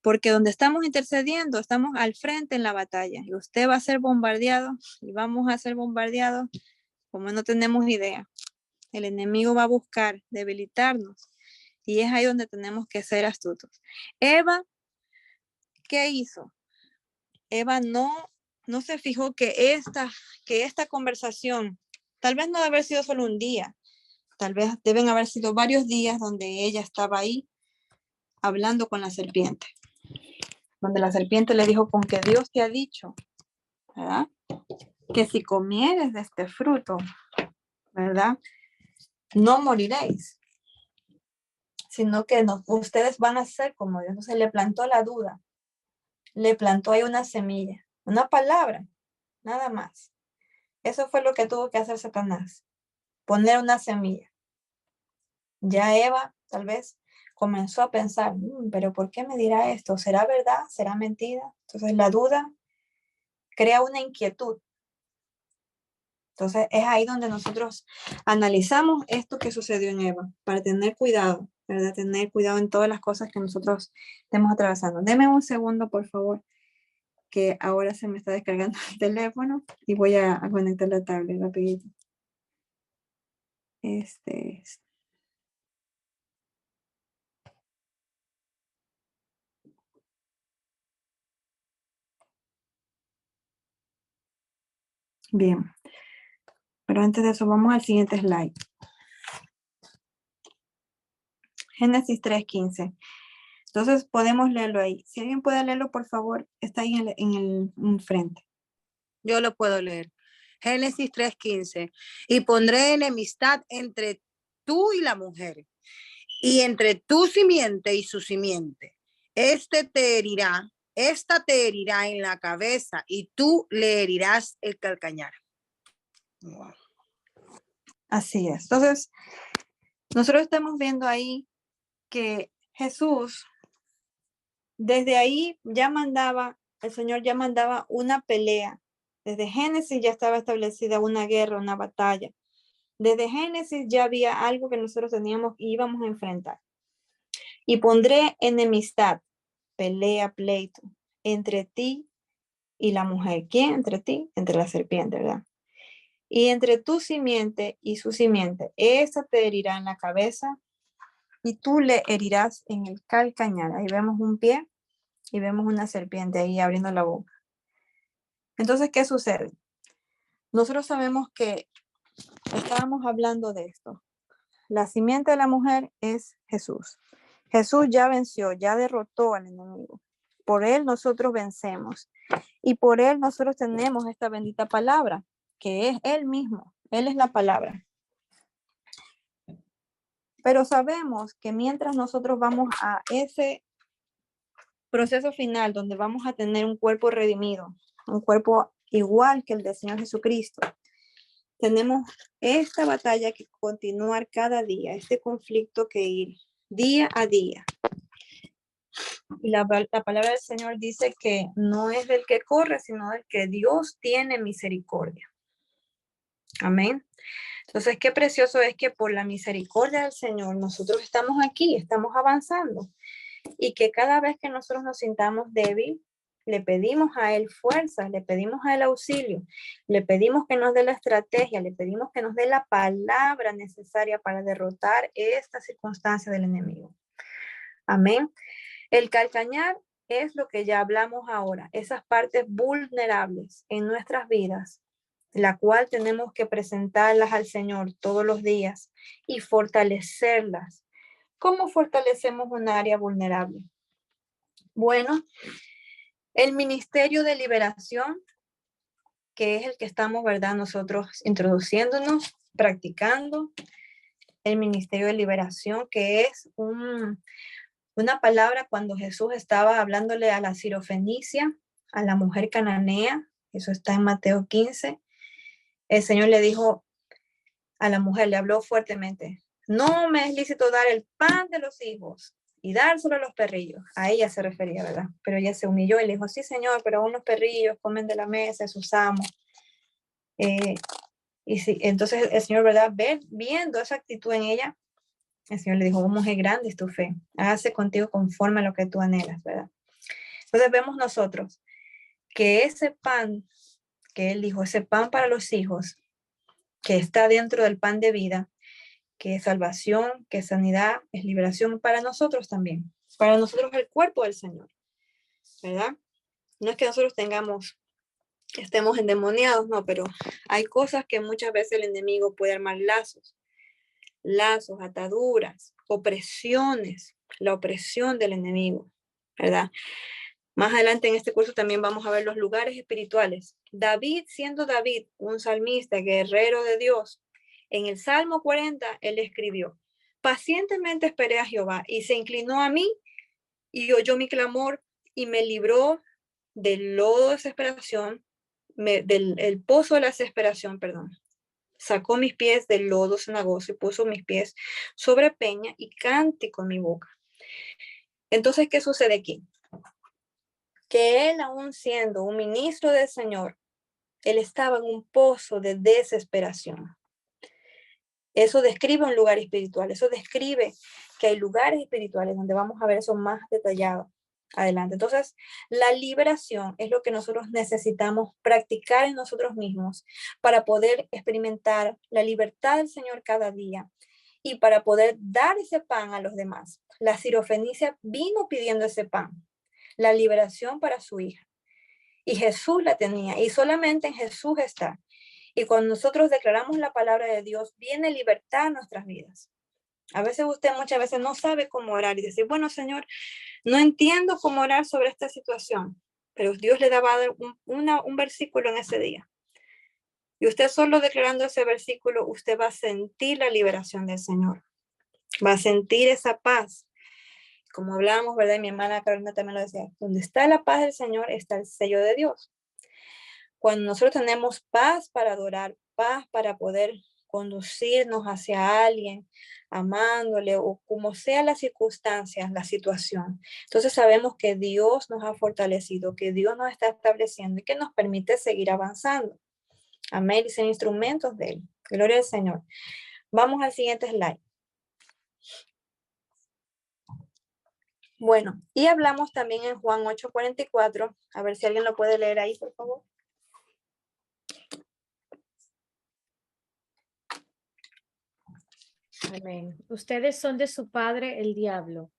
porque donde estamos intercediendo, estamos al frente en la batalla, y usted va a ser bombardeado, y vamos a ser bombardeados como no tenemos idea. El enemigo va a buscar debilitarnos, y es ahí donde tenemos que ser astutos. Eva, ¿qué hizo? Eva no se fijó que esta conversación, tal vez no debe haber sido solo un día, tal vez deben haber sido varios días donde ella estaba ahí hablando con la serpiente, donde la serpiente le dijo: con que Dios te ha dicho, ¿verdad? Que si comieres de este fruto, ¿verdad? No moriréis, sino que ustedes van a ser como Dios. Entonces le plantó la duda, le plantó ahí una semilla, una palabra, nada más. Eso fue lo que tuvo que hacer Satanás, poner una semilla. Ya Eva tal vez comenzó a pensar, pero ¿por qué me dirá esto? ¿Será verdad? ¿Será mentira? Entonces la duda crea una inquietud. Entonces es ahí donde nosotros analizamos esto que sucedió en Eva, para tener cuidado, ¿verdad? Tener cuidado en todas las cosas que nosotros estemos atravesando. Deme un segundo, por favor, que ahora se me está descargando el teléfono y voy a conectar la tablet rapidito. Bien, pero antes de eso vamos al siguiente slide. Génesis 3:15. Entonces podemos leerlo ahí. Si alguien puede leerlo, por favor, está ahí en frente. Yo lo puedo leer. Génesis 3:15. Y pondré enemistad entre tú y la mujer, y entre tu simiente y su simiente. Esta te herirá en la cabeza, y tú le herirás el calcañar. Wow. Así es. Entonces, nosotros estamos viendo ahí que Jesús, desde ahí el Señor ya mandaba una pelea. Desde Génesis ya estaba establecida una guerra, una batalla. Desde Génesis ya había algo que nosotros teníamos y íbamos a enfrentar. Y pondré enemistad, pelea, pleito, entre ti y la mujer. ¿Quién entre ti? Entre la serpiente, ¿verdad? Y entre tu simiente y su simiente, esa te herirá en la cabeza y tú le herirás en el calcañar. Ahí vemos un pie y vemos una serpiente ahí abriendo la boca. Entonces, ¿qué sucede? Nosotros sabemos que estábamos hablando de esto. La simiente de la mujer es Jesús. Jesús ya venció, ya derrotó al enemigo. Por él nosotros vencemos. Y por él nosotros tenemos esta bendita palabra, que es él mismo. Él es la palabra. Pero sabemos que mientras nosotros vamos a ese proceso final donde vamos a tener un cuerpo redimido, un cuerpo igual que el del Señor Jesucristo, tenemos esta batalla que continuar cada día, este conflicto que ir día a día. Y la palabra del Señor dice que no es del que corre, sino del que Dios tiene misericordia. Amén. Entonces, qué precioso es que por la misericordia del Señor nosotros estamos aquí, estamos avanzando. Y que cada vez que nosotros nos sintamos débil, le pedimos a Él fuerza, le pedimos a Él auxilio, le pedimos que nos dé la estrategia, le pedimos que nos dé la palabra necesaria para derrotar esta circunstancia del enemigo. Amén. El calcañar es lo que ya hablamos ahora, esas partes vulnerables en nuestras vidas, la cual tenemos que presentarlas al Señor todos los días y fortalecerlas. ¿Cómo fortalecemos un área vulnerable? Bueno, el Ministerio de Liberación, que es el que estamos, ¿verdad? Nosotros introduciéndonos, practicando. El Ministerio de Liberación, que es una palabra cuando Jesús estaba hablándole a la sirofenicia, a la mujer cananea, eso está en Mateo 15. El Señor le dijo a la mujer, le habló fuertemente, no me es lícito dar el pan de los hijos y dárselo a los perrillos. A ella se refería, ¿verdad? Pero ella se humilló y le dijo, sí, Señor, pero aún los perrillos comen de la mesa, sus amos. Y sí, entonces el Señor, ¿verdad? Viendo esa actitud en ella, el Señor le dijo, oh, mujer grande es tu fe, hágase contigo conforme a lo que tú anhelas, ¿verdad? Entonces vemos nosotros que ese pan que Él dijo, ese pan para los hijos, que está dentro del pan de vida, que es salvación, que es sanidad, es liberación para nosotros también, para nosotros el cuerpo del Señor, ¿verdad? No es que nosotros estemos endemoniados, no, pero hay cosas que muchas veces el enemigo puede armar lazos, ataduras, opresiones, la opresión del enemigo, ¿verdad? Más adelante en este curso también vamos a ver los lugares espirituales. David, siendo David un salmista, guerrero de Dios, en el Salmo 40, él escribió, pacientemente esperé a Jehová y se inclinó a mí y oyó mi clamor y me libró del lodo de desesperación, del pozo de la desesperación, perdón. Sacó mis pies del lodo cenagoso y puso mis pies sobre peña y cántico en mi boca. Entonces, ¿qué sucede aquí? Que él, aún siendo un ministro del Señor, él estaba en un pozo de desesperación. Eso describe un lugar espiritual, eso describe que hay lugares espirituales donde vamos a ver eso más detallado adelante. Entonces, la liberación es lo que nosotros necesitamos practicar en nosotros mismos para poder experimentar la libertad del Señor cada día y para poder dar ese pan a los demás. La sirofenicia vino pidiendo ese pan, la liberación para su hija. Y Jesús la tenía, y solamente en Jesús está. Y cuando nosotros declaramos la palabra de Dios, viene libertad a nuestras vidas. A veces usted muchas veces no sabe cómo orar y decir, bueno, Señor, no entiendo cómo orar sobre esta situación, pero Dios le daba un versículo en ese día. Y usted solo declarando ese versículo, usted va a sentir la liberación del Señor. Va a sentir esa paz. Como hablábamos, ¿verdad? Y mi hermana Carolina también lo decía, donde está la paz del Señor está el sello de Dios. Cuando nosotros tenemos paz para adorar, paz para poder conducirnos hacia alguien, amándole o como sea las circunstancias, la situación. Entonces sabemos que Dios nos ha fortalecido, que Dios nos está estableciendo y que nos permite seguir avanzando. Amén. Y ser instrumentos de Él. Gloria al Señor. Vamos al siguiente slide. Bueno, y hablamos también en Juan 8:44. A ver si alguien lo puede leer ahí, por favor. Amén. Ustedes son de su padre el diablo,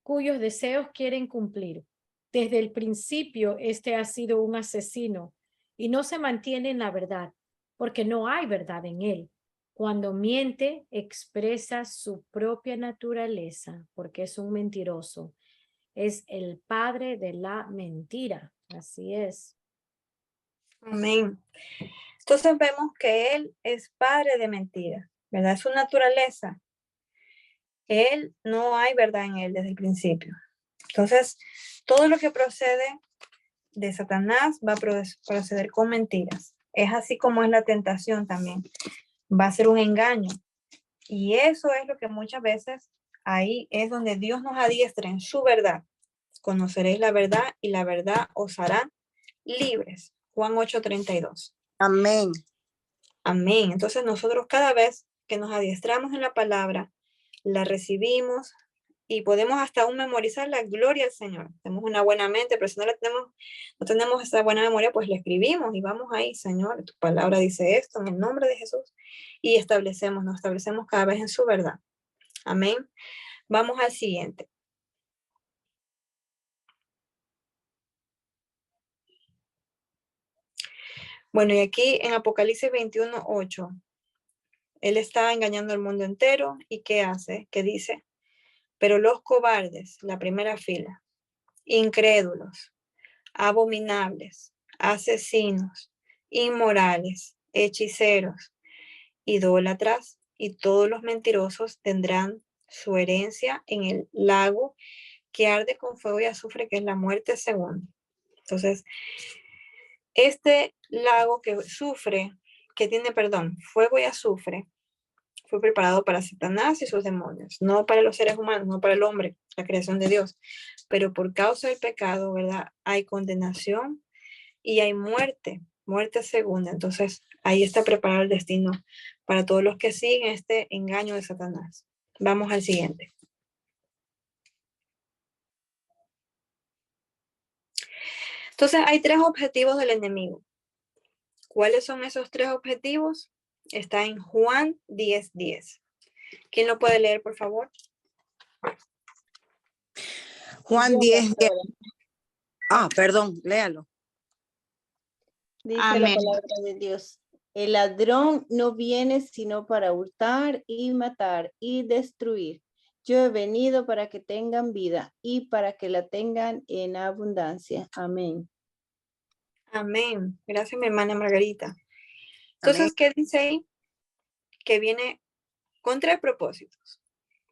cuyos deseos quieren cumplir. Desde el principio, este ha sido un asesino y no se mantiene en la verdad, porque no hay verdad en él. Cuando miente, expresa su propia naturaleza, porque es un mentiroso. Es el padre de la mentira. Así es. Amén. Entonces vemos que Él es padre de mentira, ¿verdad? Su naturaleza. Él, no hay verdad en Él desde el principio. Entonces, todo lo que procede de Satanás va a proceder con mentiras. Es así como es la tentación también. Va a ser un engaño. Y eso es lo que muchas veces ahí es donde Dios nos adiestra en su verdad. Conoceréis la verdad y la verdad os hará libres. Juan 8:32. Amén. Amén. Entonces nosotros cada vez que nos adiestramos en la palabra, la recibimos y podemos hasta aún memorizar la gloria al Señor. Tenemos una buena mente, pero si no tenemos esa buena memoria, pues la escribimos y vamos ahí, Señor, tu palabra dice esto en el nombre de Jesús y nos establecemos cada vez en su verdad. Amén. Vamos al siguiente. Bueno, y aquí en Apocalipsis 21:8, él está engañando al mundo entero y ¿qué hace? ¿Qué dice? Pero los cobardes, la primera fila, incrédulos, abominables, asesinos, inmorales, hechiceros, idólatras y todos los mentirosos tendrán su herencia en el lago que arde con fuego y azufre, que es la muerte segunda. Entonces, este lago que tiene, fuego y azufre, fue preparado para Satanás y sus demonios, no para los seres humanos, no para el hombre, la creación de Dios. Pero por causa del pecado, ¿verdad? Hay condenación y hay muerte segunda. Entonces, ahí está preparado el destino para todos los que siguen este engaño de Satanás. Vamos al siguiente. Entonces, hay 3 objetivos del enemigo. ¿Cuáles son esos 3 objetivos? Está en Juan 10:10. ¿Quién lo puede leer, por favor? Juan 10. Perdón, léalo. Dice Amén. la palabra de Dios. El ladrón no viene sino para hurtar y matar y destruir. Yo he venido para que tengan vida y para que la tengan en abundancia. Amén. Amén. Gracias, mi hermana Margarita. Entonces, Amén. ¿qué dice ahí? Que viene con 3 propósitos.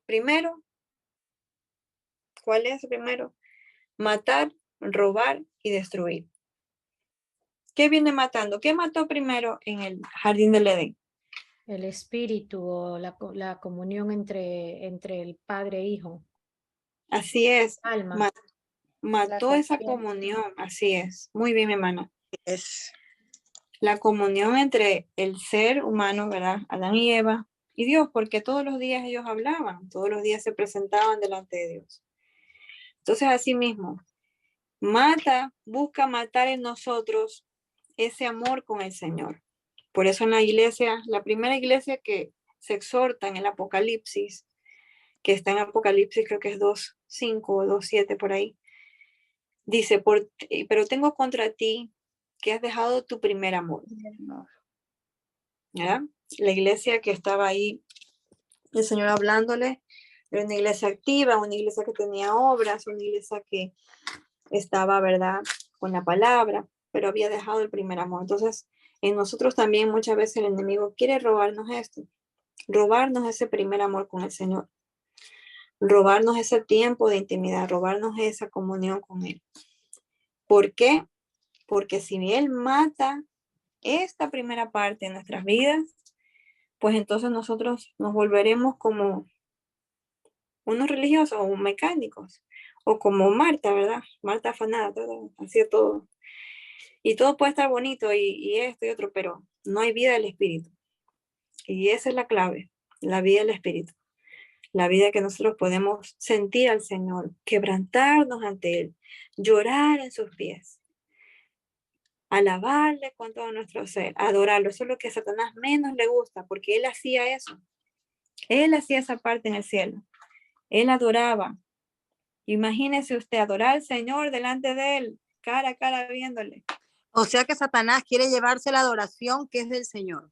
Primero, ¿cuál es el primero? Matar, robar y destruir. ¿Qué viene matando? ¿Qué mató primero en el jardín del Edén? El espíritu o la comunión entre el padre e hijo. Así es. Alma. Mató esa comunión. Así es. Muy bien, mi hermana. Es La comunión entre el ser humano, ¿verdad? Adán y Eva y Dios, porque todos los días ellos hablaban, todos los días se presentaban delante de Dios. Entonces, así mismo, busca matar en nosotros ese amor con el Señor. Por eso en la iglesia, la primera iglesia que se exhorta en el Apocalipsis, que está en Apocalipsis, creo que es 2:5 o 2:7 por ahí, dice, pero tengo contra ti que has dejado tu primer amor. ¿Ya? La iglesia que estaba ahí, el Señor hablándole, era una iglesia activa, una iglesia que tenía obras, una iglesia que estaba, ¿verdad?, con la palabra, pero había dejado el primer amor. Entonces, en nosotros también muchas veces el enemigo quiere robarnos esto, robarnos ese primer amor con el Señor, robarnos ese tiempo de intimidad, robarnos esa comunión con Él. ¿Por qué? Porque si Él mata esta primera parte de nuestras vidas, pues entonces nosotros nos volveremos como unos religiosos o mecánicos, o como Marta, ¿verdad? Marta afanada, hacía todo. Y todo puede estar bonito y esto y otro, pero no hay vida del Espíritu. Y esa es la clave, la vida del Espíritu. La vida que nosotros podemos sentir al Señor, quebrantarnos ante Él, llorar en sus pies, alabarle con todo nuestro ser, adorarlo. Eso es lo que a Satanás menos le gusta, porque él hacía eso. Él hacía esa parte en el cielo. Él adoraba. Imagínese usted adorar al Señor delante de Él, cara a cara viéndole. O sea que Satanás quiere llevarse la adoración que es del Señor.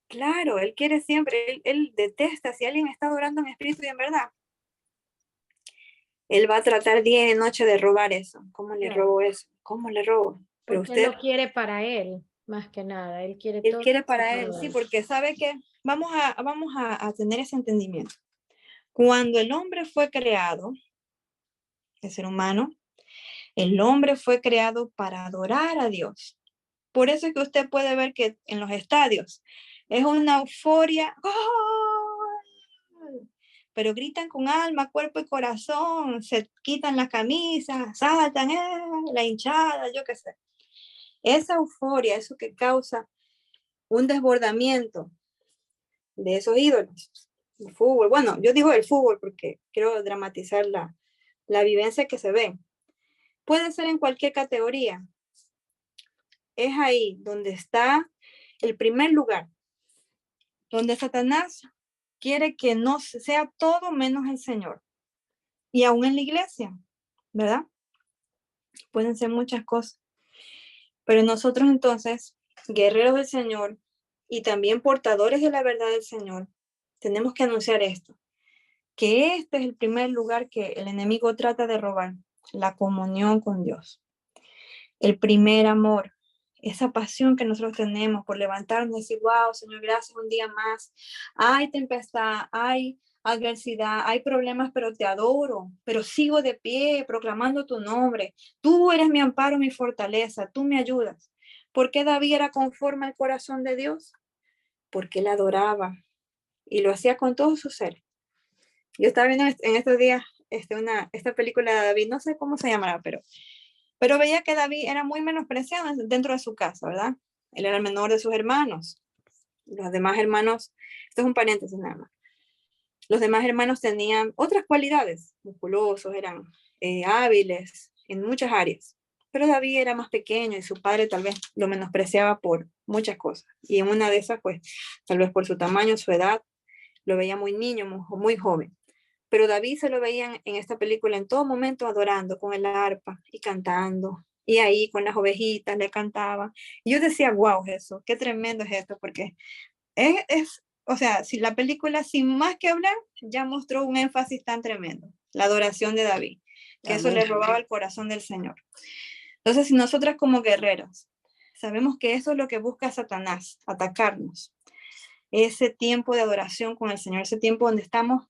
Claro, Él quiere siempre, él detesta si alguien está adorando en espíritu y en verdad. Él va a tratar día y noche de robar eso. ¿Cómo le robo eso? ¿Cómo le robo? Pero Porque usted él lo quiere para él, más que nada. Él quiere para él, sí, porque sabe que vamos a tener ese entendimiento. Cuando el hombre fue creado, el ser humano. El hombre fue creado para adorar a Dios. Por eso es que usted puede ver que en los estadios es una euforia. ¡Gol! Pero gritan con alma, cuerpo y corazón, se quitan las camisas, saltan, la hinchada, yo qué sé. Esa euforia, eso que causa un desbordamiento de esos ídolos. El fútbol, bueno, yo digo el fútbol porque quiero dramatizar la vivencia que se ve. Puede ser en cualquier categoría. Es ahí donde está el primer lugar, donde Satanás quiere que no sea todo menos el Señor. Y aún en la iglesia, ¿verdad? Pueden ser muchas cosas. Pero nosotros entonces, guerreros del Señor y también portadores de la verdad del Señor, tenemos que anunciar esto, que este es el primer lugar que el enemigo trata de robar, la comunión con Dios. El primer amor, esa pasión que nosotros tenemos por levantarnos y decir, wow, Señor, gracias un día más. Hay tempestad, hay adversidad, hay problemas, pero te adoro, pero sigo de pie proclamando tu nombre. Tú eres mi amparo, mi fortaleza, tú me ayudas. ¿Por qué David era conforme al corazón de Dios? Porque él adoraba y lo hacía con todo su ser. Yo estaba viendo en estos días esta película de David, no sé cómo se llamará, pero veía que David era muy menospreciado dentro de su casa, ¿verdad? Él era el menor de sus hermanos. Los demás hermanos, esto es un paréntesis nada más. Los demás hermanos tenían otras cualidades, musculosos, eran hábiles en muchas áreas. Pero David era más pequeño y su padre tal vez lo menospreciaba por muchas cosas. Y en una de esas, pues, tal vez por su tamaño, su edad, lo veía muy niño, muy joven. Pero David se lo veían en esta película en todo momento adorando con el arpa y cantando. Y ahí con las ovejitas le cantaba. Y yo decía, wow, Jesús, qué tremendo es esto, porque o sea, si la película sin más que hablar ya mostró un énfasis tan tremendo, la adoración de David, que Amén. Eso le robaba el corazón del Señor. Entonces, si nosotras como guerreros sabemos que eso es lo que busca Satanás, atacarnos, ese tiempo de adoración con el Señor, ese tiempo donde estamos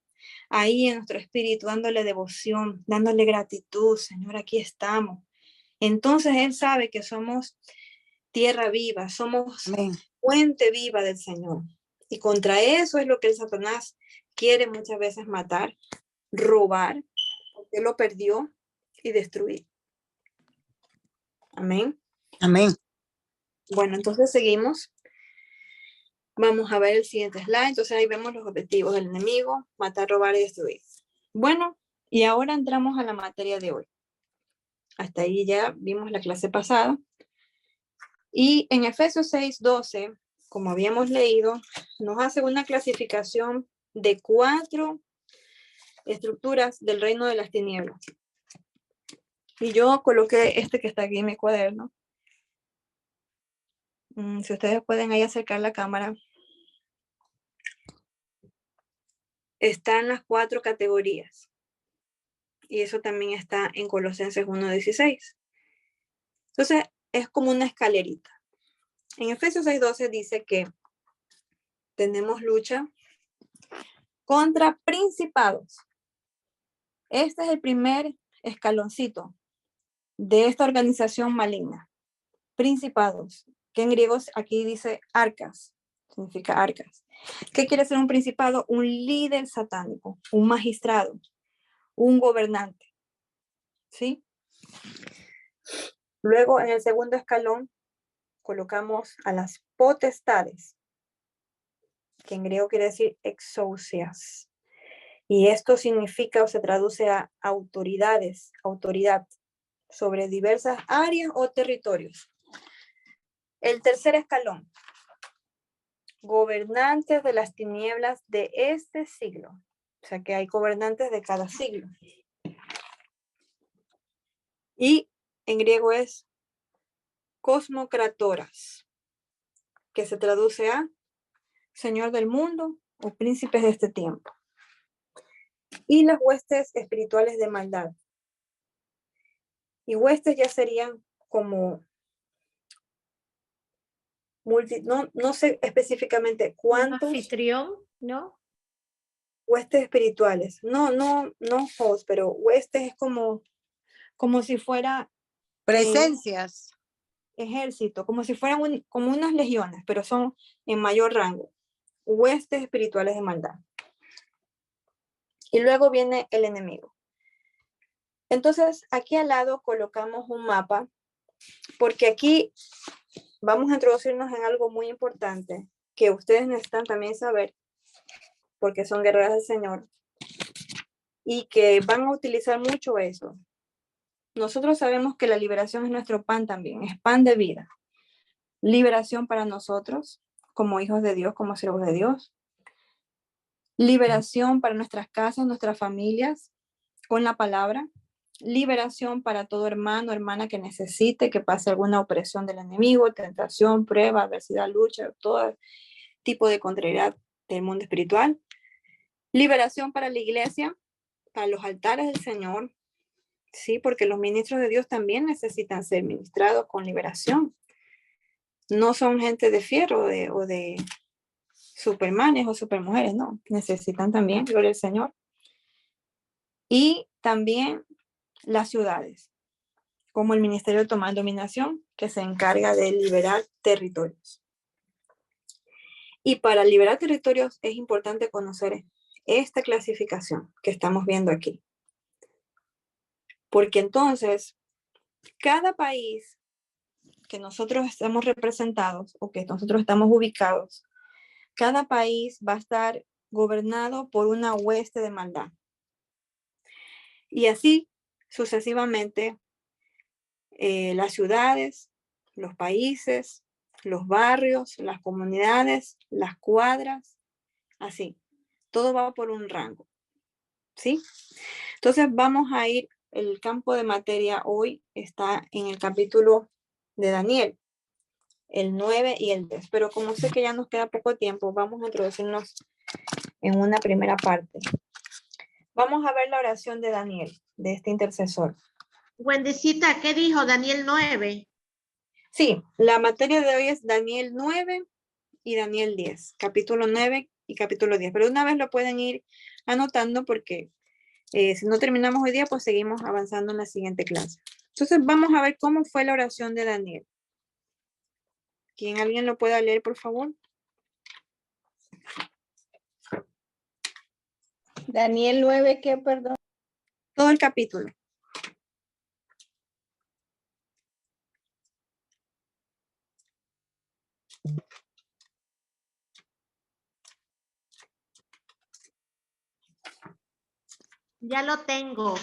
ahí en nuestro espíritu, dándole devoción, dándole gratitud, Señor, aquí estamos. Entonces Él sabe que somos tierra viva, somos Amén. Fuente viva del Señor. Y contra eso es lo que el Satanás quiere muchas veces matar, robar, porque lo perdió y destruir. Amén. Amén. Bueno, entonces seguimos. Vamos a ver el siguiente slide. Entonces ahí vemos los objetivos del enemigo: matar, robar y destruir. Bueno, y ahora entramos a la materia de hoy. Hasta ahí ya vimos la clase pasada. Y en Efesios 6:12, como habíamos leído, nos hace una clasificación de 4 estructuras del reino de las tinieblas. Y yo coloqué este que está aquí en mi cuaderno. Si ustedes pueden ahí acercar la cámara. Están las 4 categorías. Y eso también está en Colosenses 1:16. Entonces, es como una escalerita. En Efesios 6:12 dice que tenemos lucha contra principados. Este es el primer escaloncito de esta organización maligna. Principados, que en griego aquí dice arcas, significa arcas. ¿Qué quiere ser un principado? Un líder satánico, un magistrado, un gobernante. ¿Sí? Luego, en el segundo escalón, colocamos a las potestades, que en griego quiere decir exousias. Y esto significa o se traduce a autoridades, autoridad sobre diversas áreas o territorios. El tercer escalón, gobernantes de las tinieblas de este siglo. O sea que hay gobernantes de cada siglo. Y en griego es cosmocratoras, que se traduce a señor del mundo o príncipes de este tiempo. Y las huestes espirituales de maldad. Y huestes ya serían como no sé específicamente cuántos. Anfitrión, ¿no? Huestes espirituales. No host, pero huestes es como como si fuera Presencias. ejército, como si fueran como unas legiones, pero son en mayor rango, huestes espirituales de maldad. Y luego viene el enemigo. Entonces, aquí al lado colocamos un mapa, porque aquí vamos a introducirnos en algo muy importante que ustedes necesitan también saber, porque son guerreras del Señor, y que van a utilizar mucho eso. Nosotros sabemos que la liberación es nuestro pan también, es pan de vida. Liberación para nosotros, como hijos de Dios, como siervos de Dios. Liberación para nuestras casas, nuestras familias, con la palabra. Liberación para todo hermano, hermana que necesite, que pase alguna opresión del enemigo, tentación, prueba, adversidad, lucha, todo tipo de contrariedad del mundo espiritual. Liberación para la iglesia, para los altares del Señor, sí, porque los ministros de Dios también necesitan ser ministrados con liberación. No son gente de fierro o de supermanes o supermujeres, no, necesitan también, gloria al Señor. Y también las ciudades, como el Ministerio de Toma y Dominación, que se encarga de liberar territorios. Y para liberar territorios es importante conocer esta clasificación que estamos viendo aquí. Porque entonces, cada país que nosotros estamos representados o que nosotros estamos ubicados, cada país va a estar gobernado por una hueste de maldad. Y así sucesivamente, las ciudades, los países, los barrios, las comunidades, las cuadras, así. Todo va por un rango, ¿sí? Entonces vamos a ir, el campo de materia hoy está en el capítulo de Daniel, el 9 y el 10. Pero como sé que ya nos queda poco tiempo, vamos a introducirnos en una primera parte. Vamos a ver la oración de Daniel, de este intercesor. Wendicita, ¿qué dijo Daniel 9? Sí, la materia de hoy es Daniel 9 y Daniel 10, capítulo 9 y capítulo 10. Pero una vez lo pueden ir anotando porque si no terminamos hoy día, pues seguimos avanzando en la siguiente clase. Entonces vamos a ver cómo fue la oración de Daniel. ¿Quién alguien lo pueda leer, por favor? Daniel 9, ¿qué, perdón? Todo el capítulo. Ya lo tengo.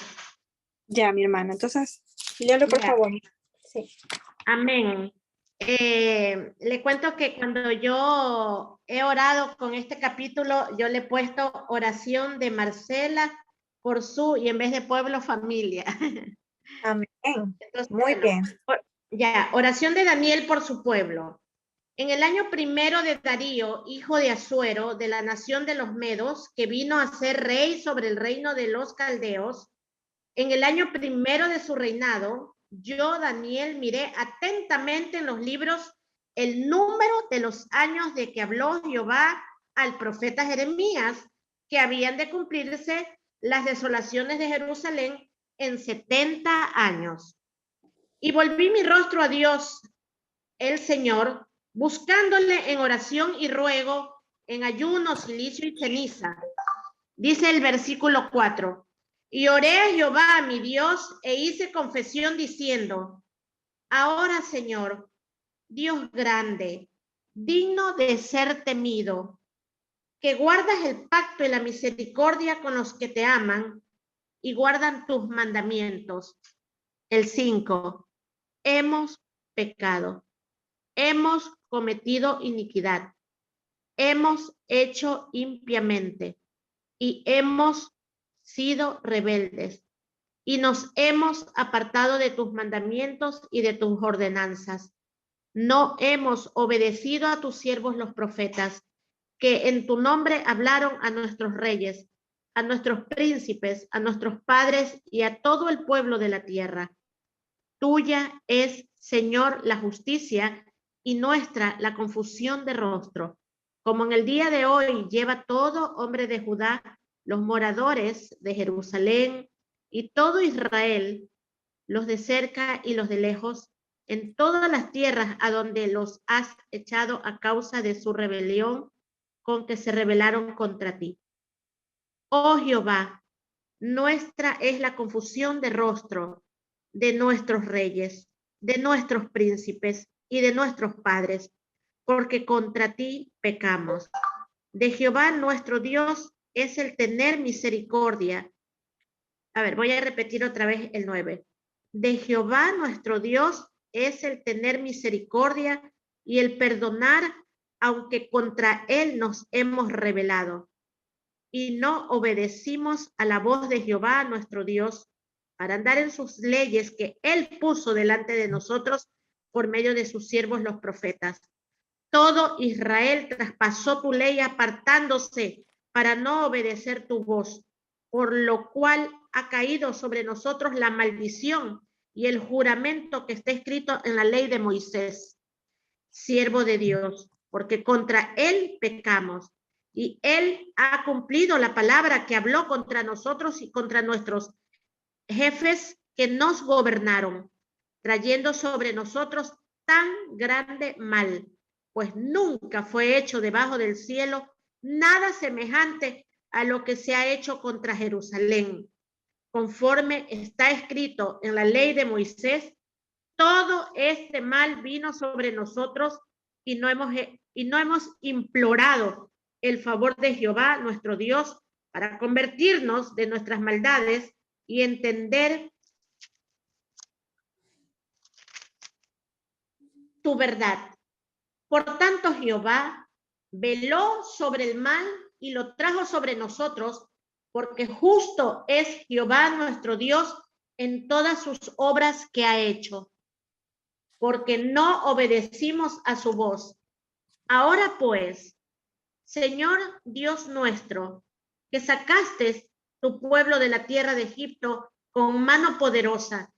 Ya, mi hermana. Entonces, léalo, por Ya. favor. Sí. Amén. Le cuento que cuando yo he orado con este capítulo, yo le he puesto oración de Marcela por su, y en vez de pueblo, familia. Amén. Entonces, Muy bueno, bien. ya, oración de Daniel por su pueblo. En el año primero de Darío, hijo de Asuero, de la nación de los Medos, que vino a ser rey sobre el reino de los caldeos, en el año primero de su reinado, yo, Daniel, miré atentamente en los libros el número de los años de que habló Jehová al profeta Jeremías, que habían de cumplirse las desolaciones de Jerusalén en 70 años. Y volví mi rostro a Dios, el Señor, buscándole en oración y ruego, en ayuno, silicio y ceniza. Dice el versículo 4. Y oré a Jehová, mi Dios, e hice confesión diciendo, ahora, Señor, Dios grande, digno de ser temido, que guardas el pacto y la misericordia con los que te aman y guardan tus mandamientos. El 5. Hemos pecado, hemos cometido iniquidad, hemos hecho impiamente y hemos sido rebeldes y nos hemos apartado de tus mandamientos y de tus ordenanzas. No hemos obedecido a tus siervos los profetas, que en tu nombre hablaron a nuestros reyes, a nuestros príncipes, a nuestros padres y a todo el pueblo de la tierra. Tuya es, Señor, la justicia y nuestra la confusión de rostro. Como en el día de hoy lleva todo hombre de Judá, los moradores de Jerusalén y todo Israel, los de cerca y los de lejos, en todas las tierras a donde los has echado a causa de su rebelión con que se rebelaron contra ti. Oh Jehová, nuestra es la confusión de rostro de nuestros reyes, de nuestros príncipes y de nuestros padres, porque contra ti pecamos. De Jehová nuestro Dios es el tener misericordia. A ver, voy a repetir otra vez el 9. De Jehová nuestro Dios es el tener misericordia y el perdonar, aunque contra él nos hemos rebelado y no obedecimos a la voz de Jehová nuestro Dios para andar en sus leyes que él puso delante de nosotros por medio de sus siervos los profetas. Todo Israel traspasó tu ley apartándose para no obedecer tu voz, por lo cual ha caído sobre nosotros la maldición y el juramento que está escrito en la ley de Moisés, siervo de Dios, porque contra él pecamos. Y él ha cumplido la palabra que habló contra nosotros y contra nuestros jefes que nos gobernaron, trayendo sobre nosotros tan grande mal, pues nunca fue hecho debajo del cielo nada semejante a lo que se ha hecho contra Jerusalén. Conforme está escrito en la ley de Moisés, todo este mal vino sobre nosotros y no hemos implorado el favor de Jehová, nuestro Dios, para convertirnos de nuestras maldades y entender tu verdad. Por tanto, Jehová veló sobre el mal y lo trajo sobre nosotros, porque justo es Jehová nuestro Dios en todas sus obras que ha hecho, porque no obedecimos a su voz. Ahora pues, Señor Dios nuestro, que sacaste tu pueblo de la tierra de Egipto con mano poderosa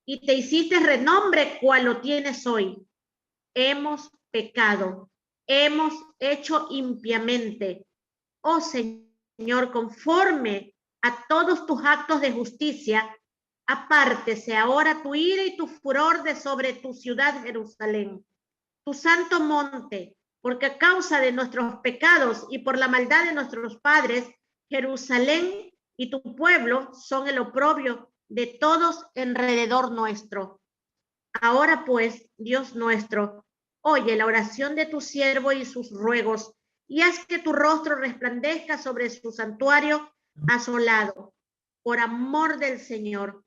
y te hiciste renombre cual lo tienes hoy. Hemos pecado, hemos hecho impiamente. Oh Señor, conforme a todos tus actos de justicia, apártese ahora tu ira y tu furor de sobre tu ciudad Jerusalén, tu santo monte, porque a causa de nuestros pecados y por la maldad de nuestros padres, Jerusalén y tu pueblo son el oprobio de todos alrededor nuestro. Ahora pues, Dios nuestro, oye la oración de tu siervo y sus ruegos, y haz que tu rostro resplandezca sobre su santuario asolado, por amor del Señor.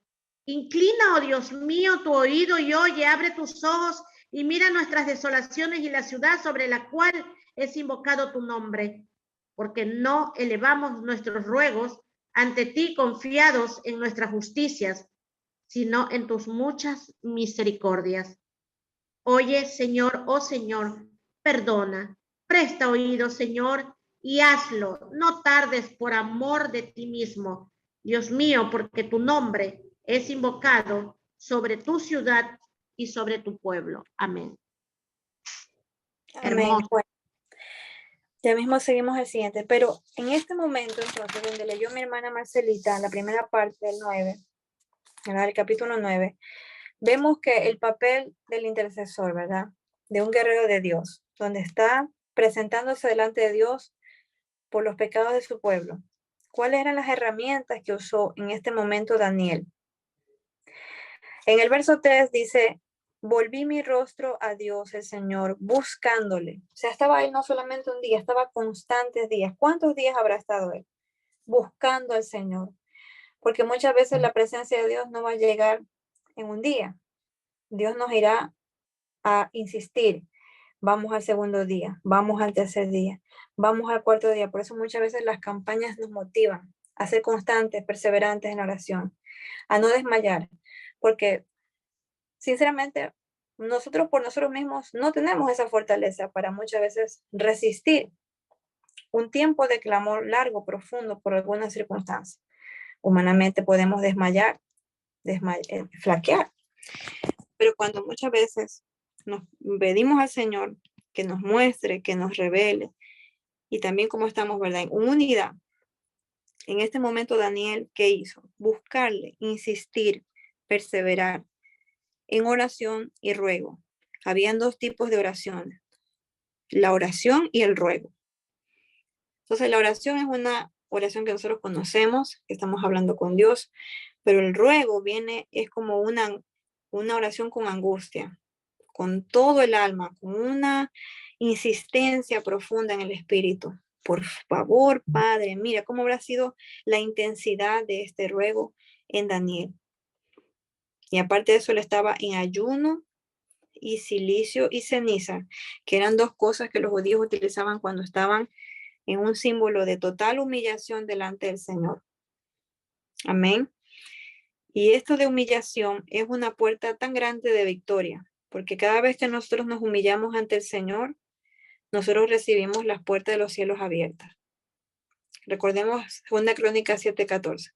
Inclina, oh Dios mío, tu oído y oye, abre tus ojos y mira nuestras desolaciones y la ciudad sobre la cual es invocado tu nombre, porque no elevamos nuestros ruegos ante ti confiados en nuestras justicias, sino en tus muchas misericordias. Oye, Señor, oh Señor, perdona, presta oído, Señor, y hazlo, no tardes por amor de ti mismo, Dios mío, porque tu nombre es invocado sobre tu ciudad y sobre tu pueblo. Amén. Amén. Hermoso. Bueno, ya mismo seguimos al siguiente, pero en este momento, entonces, donde leyó mi hermana Marcelita, la primera parte del 9, el capítulo 9, vemos que el papel del intercesor, ¿verdad? De un guerrero de Dios, donde está presentándose delante de Dios por los pecados de su pueblo. ¿Cuáles eran las herramientas que usó en este momento Daniel? En el verso 3 dice, volví mi rostro a Dios, el Señor, buscándole. O sea, estaba él no solamente un día, estaba constantes días. ¿Cuántos días habrá estado él? Buscando al Señor. Porque muchas veces la presencia de Dios no va a llegar en un día. Dios nos irá a insistir. Vamos al segundo día, vamos al tercer día, vamos al cuarto día. Por eso muchas veces las campañas nos motivan a ser constantes, perseverantes en la oración, a no desmayar. Porque, sinceramente, nosotros por nosotros mismos no tenemos esa fortaleza para muchas veces resistir un tiempo de clamor largo, profundo, por alguna circunstancia. Humanamente podemos desmayar, flaquear. Pero cuando muchas veces nos pedimos al Señor que nos muestre, que nos revele, y también como estamos, ¿verdad? En unidad. En este momento Daniel, ¿qué hizo? Buscarle, insistir, perseverar en oración y ruego. Habían dos tipos de oraciones, la oración y el ruego. Entonces la oración es una oración que nosotros conocemos, que estamos hablando con Dios, pero el ruego es como una oración con angustia, con todo el alma, con una insistencia profunda en el espíritu. Por favor, Padre, mira cómo habrá sido la intensidad de este ruego en Daniel. Y aparte de eso, él estaba en ayuno y silicio y ceniza, que eran dos cosas que los judíos utilizaban cuando estaban en un símbolo de total humillación delante del Señor. Amén. Y esto de humillación es una puerta tan grande de victoria, porque cada vez que nosotros nos humillamos ante el Señor, nosotros recibimos las puertas de los cielos abiertas. Recordemos 2 Crónicas 7:14.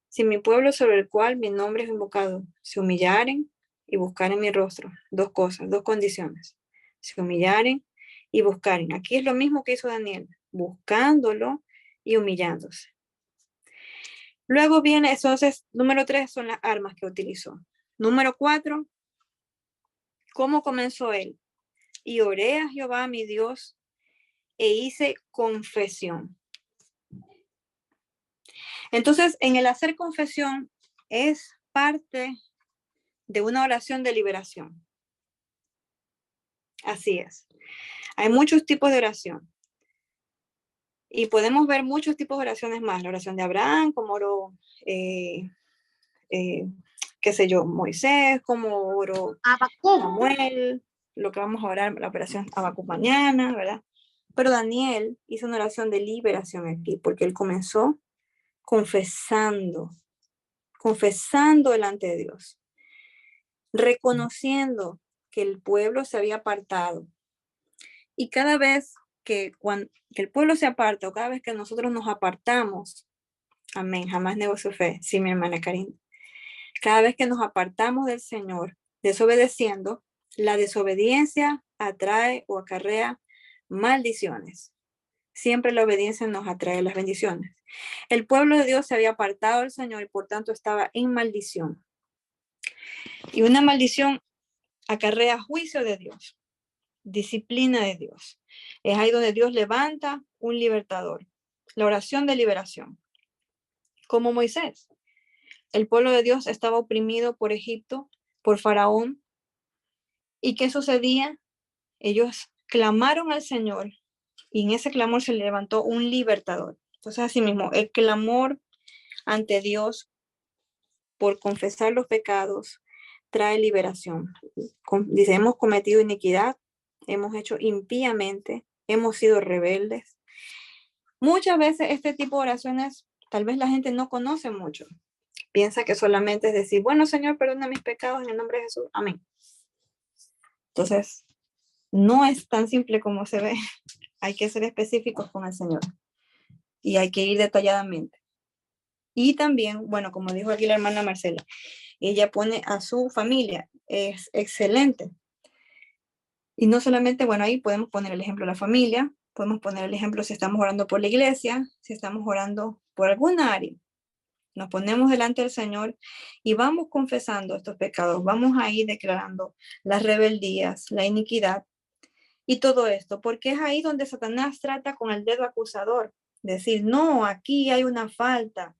Si mi pueblo sobre el cual mi nombre es invocado se humillaren y buscaren mi rostro, dos cosas, dos condiciones. Se humillaren y buscaren. Aquí es lo mismo que hizo Daniel, buscándolo y humillándose. Luego viene, entonces, número 3 son las armas que utilizó. Número 4, ¿cómo comenzó él? Y oré a Jehová mi Dios e hice confesión. Entonces, en el hacer confesión es parte de una oración de liberación. Así es. Hay muchos tipos de oración. Y podemos ver muchos tipos de oraciones más. La oración de Abraham, como oró, qué sé yo, Moisés, como oró Samuel, lo que vamos a orar, la operación Habacuc mañana, ¿verdad? Pero Daniel hizo una oración de liberación aquí, porque él comenzó confesando delante de Dios, reconociendo que el pueblo se había apartado. Y cada vez que el pueblo se aparta, o cada vez que nosotros nos apartamos, amén, jamás negocio fe, sí, mi hermana Karin, cada vez que nos apartamos del Señor, desobedeciendo, la desobediencia atrae o acarrea maldiciones. Siempre la obediencia nos atrae las bendiciones. El pueblo de Dios se había apartado del Señor y por tanto estaba en maldición. Y una maldición acarrea juicio de Dios, disciplina de Dios. Es ahí donde Dios levanta un libertador. La oración de liberación. Como Moisés. El pueblo de Dios estaba oprimido por Egipto, por Faraón. ¿Y qué sucedía? Ellos clamaron al Señor y en ese clamor se levantó un libertador. Entonces, así mismo, el clamor ante Dios por confesar los pecados trae liberación. Dice, hemos cometido iniquidad, hemos hecho impíamente, hemos sido rebeldes. Muchas veces este tipo de oraciones, tal vez la gente no conoce mucho. Piensa que solamente es decir, bueno, Señor, perdona mis pecados en el nombre de Jesús. Amén. Entonces, no es tan simple como se ve. Hay que ser específicos con el Señor. Y hay que ir detalladamente. Y también, bueno, como dijo aquí la hermana Marcela, ella pone a su familia. Es excelente. Y no solamente, bueno, ahí podemos poner el ejemplo de la familia, podemos poner el ejemplo si estamos orando por la iglesia, si estamos orando por alguna área. Nos ponemos delante del Señor y vamos confesando estos pecados, vamos a ir declarando las rebeldías, la iniquidad y todo esto, porque es ahí donde Satanás trata con el dedo acusador, decir, no, aquí hay una falta,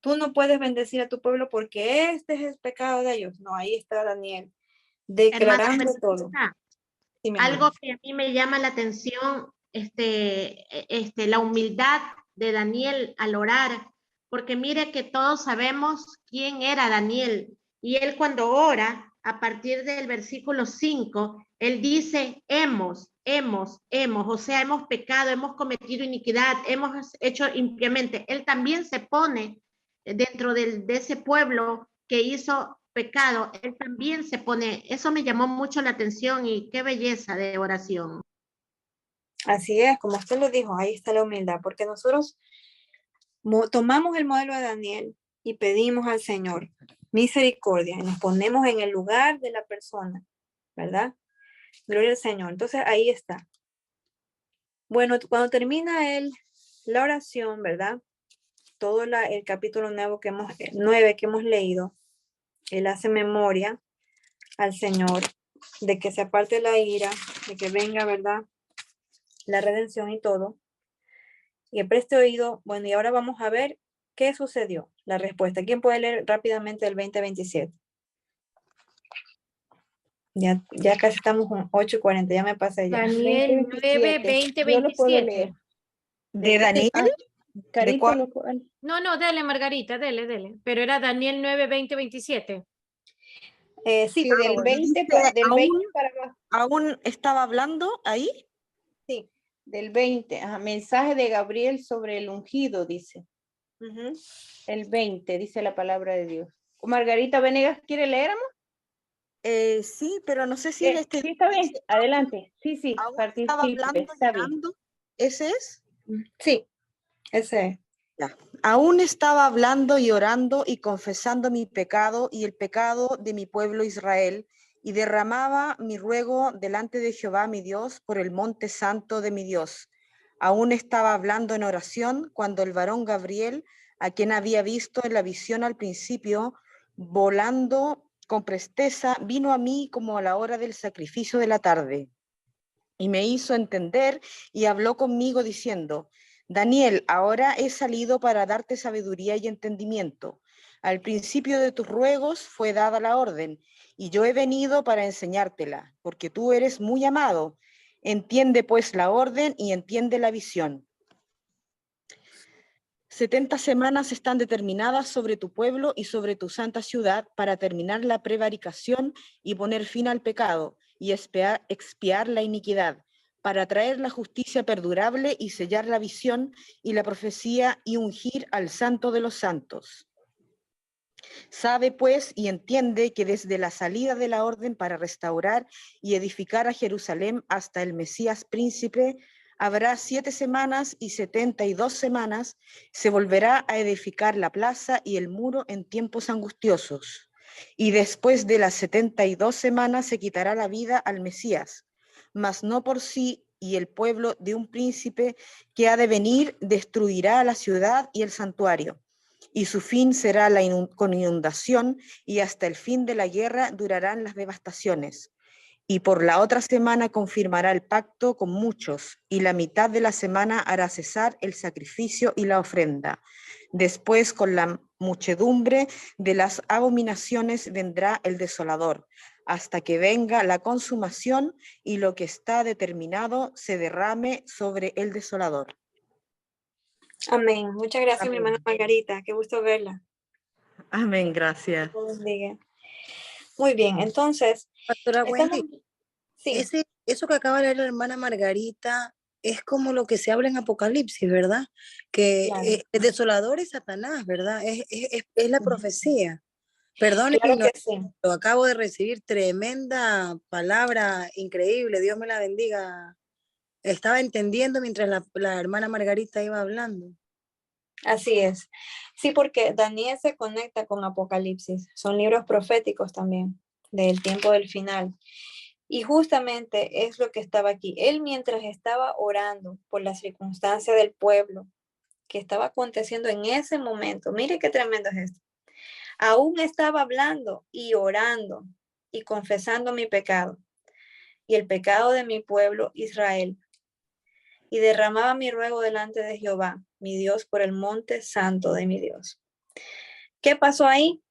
tú no puedes bendecir a tu pueblo porque este es el pecado de ellos. No, ahí está Daniel, declarando Hermana, todo. Sí, algo que a mí me llama la atención, la humildad de Daniel al orar, porque mire que todos sabemos quién era Daniel, y él cuando ora, a partir del versículo 5, él dice, hemos, o sea, hemos pecado, hemos cometido iniquidad, hemos hecho impíamente. Él también se pone dentro de ese pueblo que hizo pecado, él también se pone, eso me llamó mucho la atención y qué belleza de oración. Así es, como usted lo dijo, ahí está la humildad, porque nosotros tomamos el modelo de Daniel y pedimos al Señor misericordia y nos ponemos en el lugar de la persona, ¿verdad? Gloria al Señor. Entonces ahí está. Bueno, cuando termina la oración, ¿verdad? Todo el capítulo 9 que hemos leído, Él hace memoria al Señor de que se aparte la ira, de que venga, ¿verdad? La redención y todo. Y el preste oído, bueno, y ahora vamos a ver qué sucedió. La respuesta. ¿Quién puede leer rápidamente el 20-27? Ya casi estamos en 8:40, ya me pasé ya. Daniel 9, 20, Yo lo puedo 27. leer. ¿De Daniel? Carito cuál? lo puede. No, dele, Margarita, dele. Pero era Daniel 9, 20, 27. Sí, Sí, por del favor. 20, Dice, del 20 para abajo. ¿Aún estaba hablando ahí? Sí. Del 20. Ajá, mensaje de Gabriel sobre el ungido, dice. Ujú. El 20, dice la palabra de Dios. Margarita Venegas, ¿quiere leer, amor? Sí, pero no sé si es este. Sí, está bien. Dice, Adelante. Sí, ¿aún estaba participe. hablando y Está bien. orando? ¿Ese es? Sí, ese es. Ya. Aún estaba hablando y orando y confesando mi pecado y el pecado de mi pueblo Israel, y derramaba mi ruego delante de Jehová mi Dios por el monte santo de mi Dios. Aún estaba hablando en oración cuando el varón Gabriel, a quien había visto en la visión al principio, volando con presteza, vino a mí como a la hora del sacrificio de la tarde, y me hizo entender y habló conmigo diciendo: Daniel, ahora he salido para darte sabiduría y entendimiento. Al principio de tus ruegos fue dada la orden, y yo he venido para enseñártela, porque tú eres muy amado. Entiende pues la orden y entiende la visión. 70 semanas están determinadas sobre tu pueblo y sobre tu santa ciudad para terminar la prevaricación y poner fin al pecado y expiar la iniquidad, para traer la justicia perdurable y sellar la visión y la profecía y ungir al santo de los santos. Sabe pues y entiende que desde la salida de la orden para restaurar y edificar a Jerusalén hasta el Mesías príncipe, habrá 7 semanas y 72 semanas, se volverá a edificar la plaza y el muro en tiempos angustiosos. Y después de las 72 semanas se quitará la vida al Mesías, mas no por sí, y el pueblo de un príncipe que ha de venir destruirá la ciudad y el santuario. Y su fin será con inundación, y hasta el fin de la guerra durarán las devastaciones. Y por la otra semana confirmará el pacto con muchos, y la mitad de la semana hará cesar el sacrificio y la ofrenda. Después, con la muchedumbre de las abominaciones, vendrá el desolador, hasta que venga la consumación y lo que está determinado se derrame sobre el desolador. Amén. Muchas gracias, Amén. mi hermana Margarita. Qué gusto verla. Amén, gracias. Dios bendiga. Muy bien, entonces, Pastora estamos... Wendy, Sí, eso que acaba de leer la hermana Margarita es como lo que se habla en Apocalipsis, ¿verdad? Que claro. el desolador es Satanás, ¿verdad? Es la profecía. Perdone mi Claro que ignorancia, sí. pero acabo de recibir tremenda palabra, increíble, Dios me la bendiga. Estaba entendiendo mientras la hermana Margarita iba hablando. Así es. Sí, porque Daniel se conecta con Apocalipsis. Son libros proféticos también, del tiempo del final. Y justamente es lo que estaba aquí. Él mientras estaba orando por la circunstancia del pueblo que estaba aconteciendo en ese momento, mire qué tremendo es esto. Aún estaba hablando y orando y confesando mi pecado y el pecado de mi pueblo Israel. Y derramaba mi ruego delante de Jehová, mi Dios, por el monte santo de mi Dios. ¿Qué pasó ahí?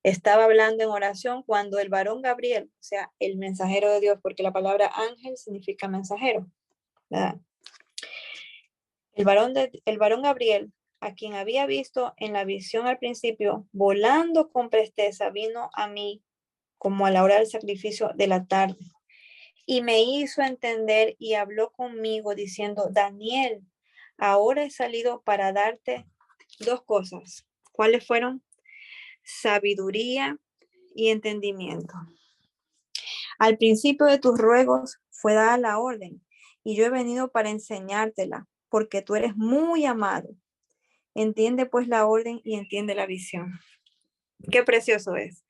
Estaba hablando en oración cuando el varón Gabriel, o sea, el mensajero de Dios, porque la palabra ángel significa mensajero, ¿verdad? El varón Gabriel, a quien había visto en la visión al principio, volando con presteza, vino a mí como a la hora del sacrificio de la tarde y me hizo entender y habló conmigo diciendo: Daniel, ahora he salido para darte 2 cosas. ¿Cuáles fueron? Sabiduría y entendimiento. Al principio de tus ruegos fue dada la orden, y yo he venido para enseñártela, porque tú eres muy amado. Entiende pues la orden y entiende la visión. Qué precioso es.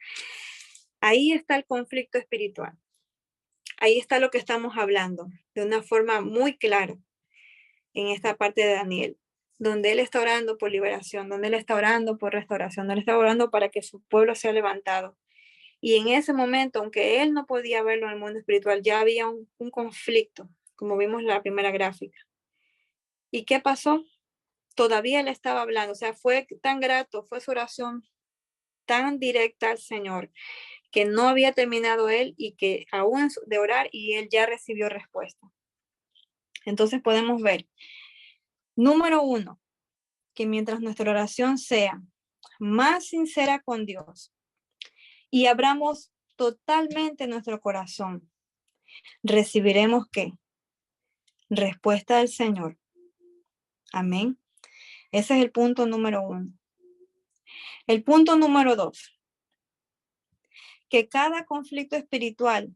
Ahí está el conflicto espiritual. Ahí está lo que estamos hablando de una forma muy clara en esta parte de Daniel. donde Él está orando por liberación, donde Él está orando por restauración, donde Él está orando para que su pueblo sea levantado. Y en ese momento, aunque Él no podía verlo en el mundo espiritual, ya había un conflicto, como vimos en la primera gráfica. ¿Y qué pasó? Todavía Él estaba hablando, o sea, fue tan grato, fue su oración tan directa al Señor, que no había terminado Él y que aún de orar y Él ya recibió respuesta. Entonces podemos ver, número 1, que mientras nuestra oración sea más sincera con Dios y abramos totalmente nuestro corazón, recibiremos ¿qué? Respuesta del Señor. Amén. Ese es el punto número 1. El punto número 2, que cada conflicto espiritual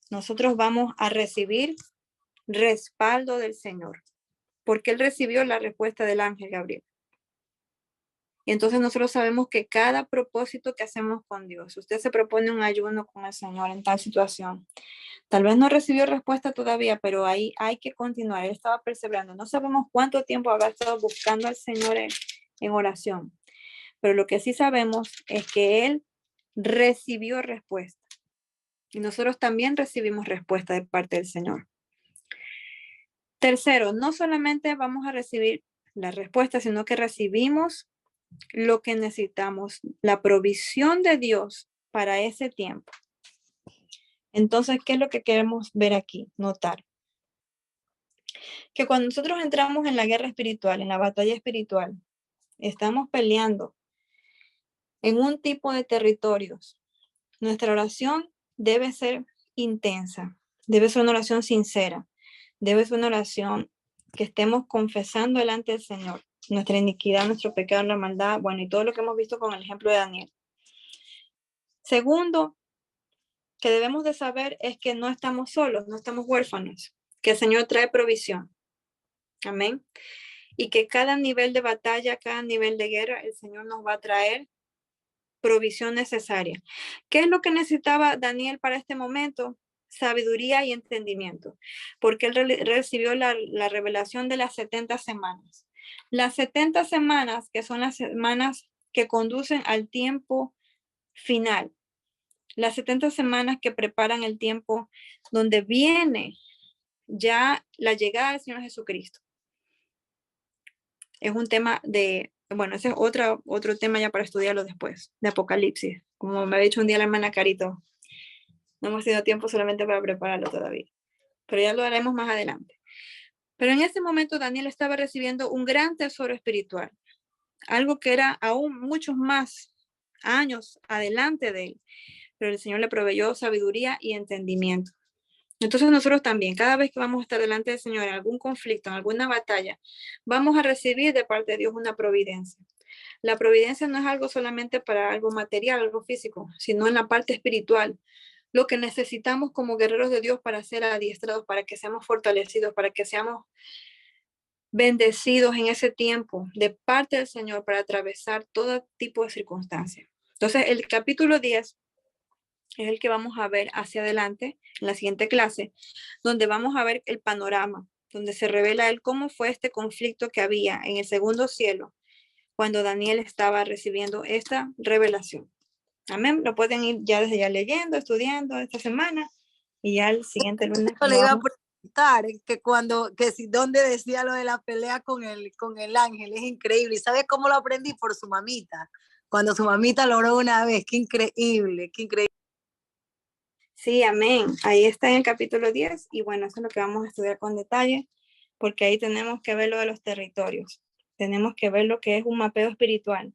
nosotros vamos a recibir respaldo del Señor, porque Él recibió la respuesta del ángel Gabriel. Y entonces nosotros sabemos que cada propósito que hacemos con Dios, usted se propone un ayuno con el Señor en tal situación, tal vez no recibió respuesta todavía, pero ahí hay que continuar. Él estaba perseverando. No sabemos cuánto tiempo habrá estado buscando al Señor en oración, pero lo que sí sabemos es que Él recibió respuesta. Y nosotros también recibimos respuesta de parte del Señor. Tercero, no solamente vamos a recibir la respuesta, sino que recibimos lo que necesitamos, la provisión de Dios para ese tiempo. Entonces, ¿qué es lo que queremos ver aquí? Notar. Que cuando nosotros entramos en la guerra espiritual, en la batalla espiritual, estamos peleando en un tipo de territorios. Nuestra oración debe ser intensa, debe ser una oración sincera, debe ser una oración que estemos confesando delante del Señor nuestra iniquidad, nuestro pecado, la maldad, bueno, y todo lo que hemos visto con el ejemplo de Daniel. Segundo, que debemos de saber es que no estamos solos, no estamos huérfanos, que el Señor trae provisión. Amén. Y que cada nivel de batalla, cada nivel de guerra, el Señor nos va a traer provisión necesaria. ¿Qué es lo que necesitaba Daniel para este momento? Sabiduría y entendimiento, porque él recibió la revelación de las 70 semanas. Las 70 semanas, que son las semanas que conducen al tiempo final. Las 70 semanas que preparan el tiempo donde viene ya la llegada del Señor Jesucristo. Es un tema de, bueno, ese es otro tema ya para estudiarlo después, de Apocalipsis. Como me ha dicho un día la hermana Carito, no hemos tenido tiempo solamente para prepararlo todavía, pero ya lo haremos más adelante. Pero en ese momento Daniel estaba recibiendo un gran tesoro espiritual, algo que era aún muchos más años adelante de él, pero el Señor le proveyó sabiduría y entendimiento. Entonces nosotros también, cada vez que vamos a estar delante del Señor en algún conflicto, en alguna batalla, vamos a recibir de parte de Dios una providencia. La providencia no es algo solamente para algo material, algo físico, sino en la parte espiritual. Lo que necesitamos como guerreros de Dios para ser adiestrados, para que seamos fortalecidos, para que seamos bendecidos en ese tiempo de parte del Señor para atravesar todo tipo de circunstancias. Entonces, el capítulo 10 es el que vamos a ver hacia adelante en la siguiente clase, donde vamos a ver el panorama, donde se revela cómo fue este conflicto que había en el segundo cielo cuando Daniel estaba recibiendo esta revelación. Amén. Lo pueden ir ya desde ya leyendo, estudiando esta semana y ya el siguiente lunes. Le iba a preguntar que si dónde decía lo de la pelea con el ángel, es increíble. ¿Y sabes cómo lo aprendí? Por su mamita. Cuando su mamita lo oró una vez, qué increíble, qué increíble. Sí, amén. Ahí está en el capítulo 10 y bueno, eso es lo que vamos a estudiar con detalle, porque ahí tenemos que ver lo de los territorios. Tenemos que ver lo que es un mapeo espiritual.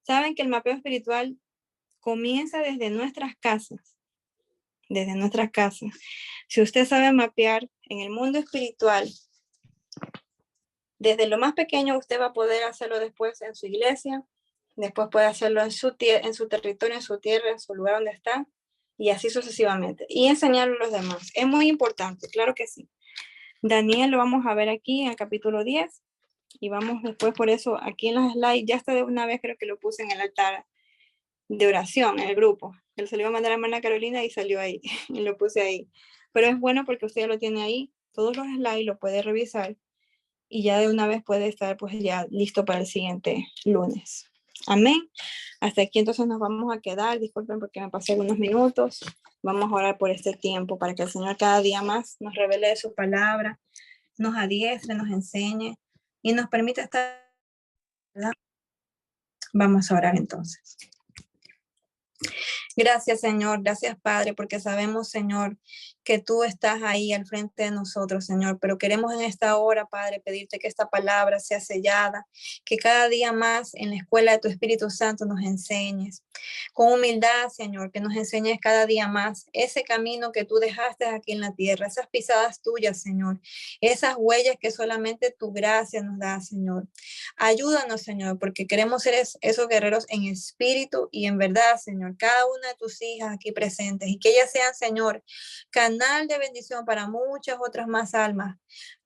Saben que el mapeo espiritual comienza desde nuestras casas. Desde nuestras casas. Si usted sabe mapear en el mundo espiritual, desde lo más pequeño usted va a poder hacerlo después en su iglesia, después puede hacerlo en su territorio, en su tierra, en su lugar donde está, y así sucesivamente. Y enseñarlo a los demás. Es muy importante, claro que sí. Daniel lo vamos a ver aquí en el capítulo 10 y vamos después por eso aquí en los slides, ya está de una vez creo que lo puse en el altar de oración en el grupo. Él se lo iba a mandar a hermana Carolina y salió ahí y lo puse ahí. Pero es bueno porque usted ya lo tiene ahí, todos los slides lo puede revisar y ya de una vez puede estar pues ya listo para el siguiente lunes. Amén. Hasta aquí entonces nos vamos a quedar. Disculpen porque me pasé unos minutos. Vamos a orar por este tiempo para que el Señor cada día más nos revele de su palabra, nos adiestre, nos enseñe y nos permita estar, ¿verdad? Vamos a orar entonces. Gracias, Señor. Gracias, Padre, porque sabemos, Señor, que tú estás ahí al frente de nosotros, Señor. Pero queremos en esta hora, Padre, pedirte que esta palabra sea sellada, que cada día más en la escuela de tu Espíritu Santo nos enseñes. Con humildad, Señor, que nos enseñes cada día más ese camino que tú dejaste aquí en la tierra, esas pisadas tuyas, Señor, esas huellas que solamente tu gracia nos da, Señor. Ayúdanos, Señor, porque queremos ser esos guerreros en espíritu y en verdad, Señor. Cada una de tus hijas aquí presentes y que ellas sean, Señor, canal de bendición para muchas otras más almas,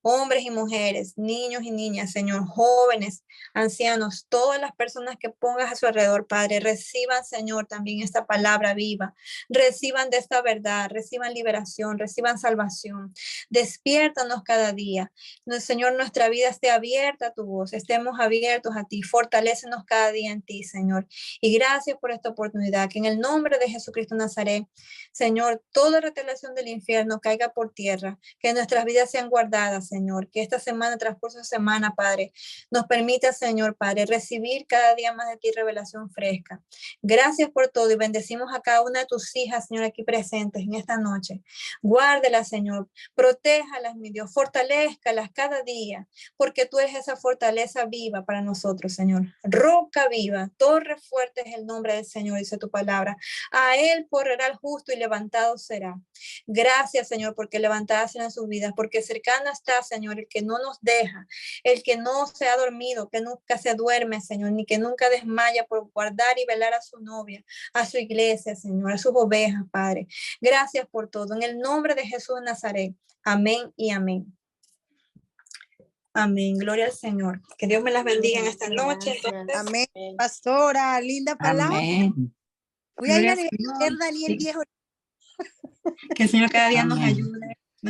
hombres y mujeres, niños y niñas, Señor, jóvenes, ancianos, todas las personas que pongas a su alrededor, Padre, reciban, Señor, también esta palabra viva, reciban de esta verdad, reciban liberación, reciban salvación. Despiértanos cada día. Señor, nuestra vida esté abierta a tu voz, estemos abiertos a ti, fortalécenos cada día en ti, Señor. Y gracias por esta oportunidad, que en el nombre de Jesucristo Nazaret, Señor, toda retaliación del infierno caiga por tierra, que nuestras vidas sean guardadas, Señor, que esta semana, transcurso de semana, Padre, nos permita, Señor, Padre, recibir cada día más de ti revelación fresca. Gracias por todo y bendecimos a cada una de tus hijas, Señor, aquí presentes en esta noche. Guárdelas, Señor, protéjalas, mi Dios, fortalézcalas cada día, porque tú eres esa fortaleza viva para nosotros, Señor. Roca viva, torre fuerte es el nombre del Señor, dice tu palabra. A él correrá el justo y levantado será. Gracias, Señor, porque levantadas serán sus vidas, porque cercano está, Señor, el que no nos deja, el que no se ha dormido, que nunca se duerme, Señor, ni que nunca desmaya por guardar y velar a su novia, a su iglesia, Señor, a sus ovejas, Padre. Gracias por todo. En el nombre de Jesús de Nazaret. Amén y amén. Amén. Gloria al Señor. Que Dios me las bendiga en esta noche. Entonces, Amén. Pastora, linda palabra. Amén. Voy a ir a Gloria al leer Señor. Daniel Sí. viejo. Que el Señor cada día nos Amén. ayude.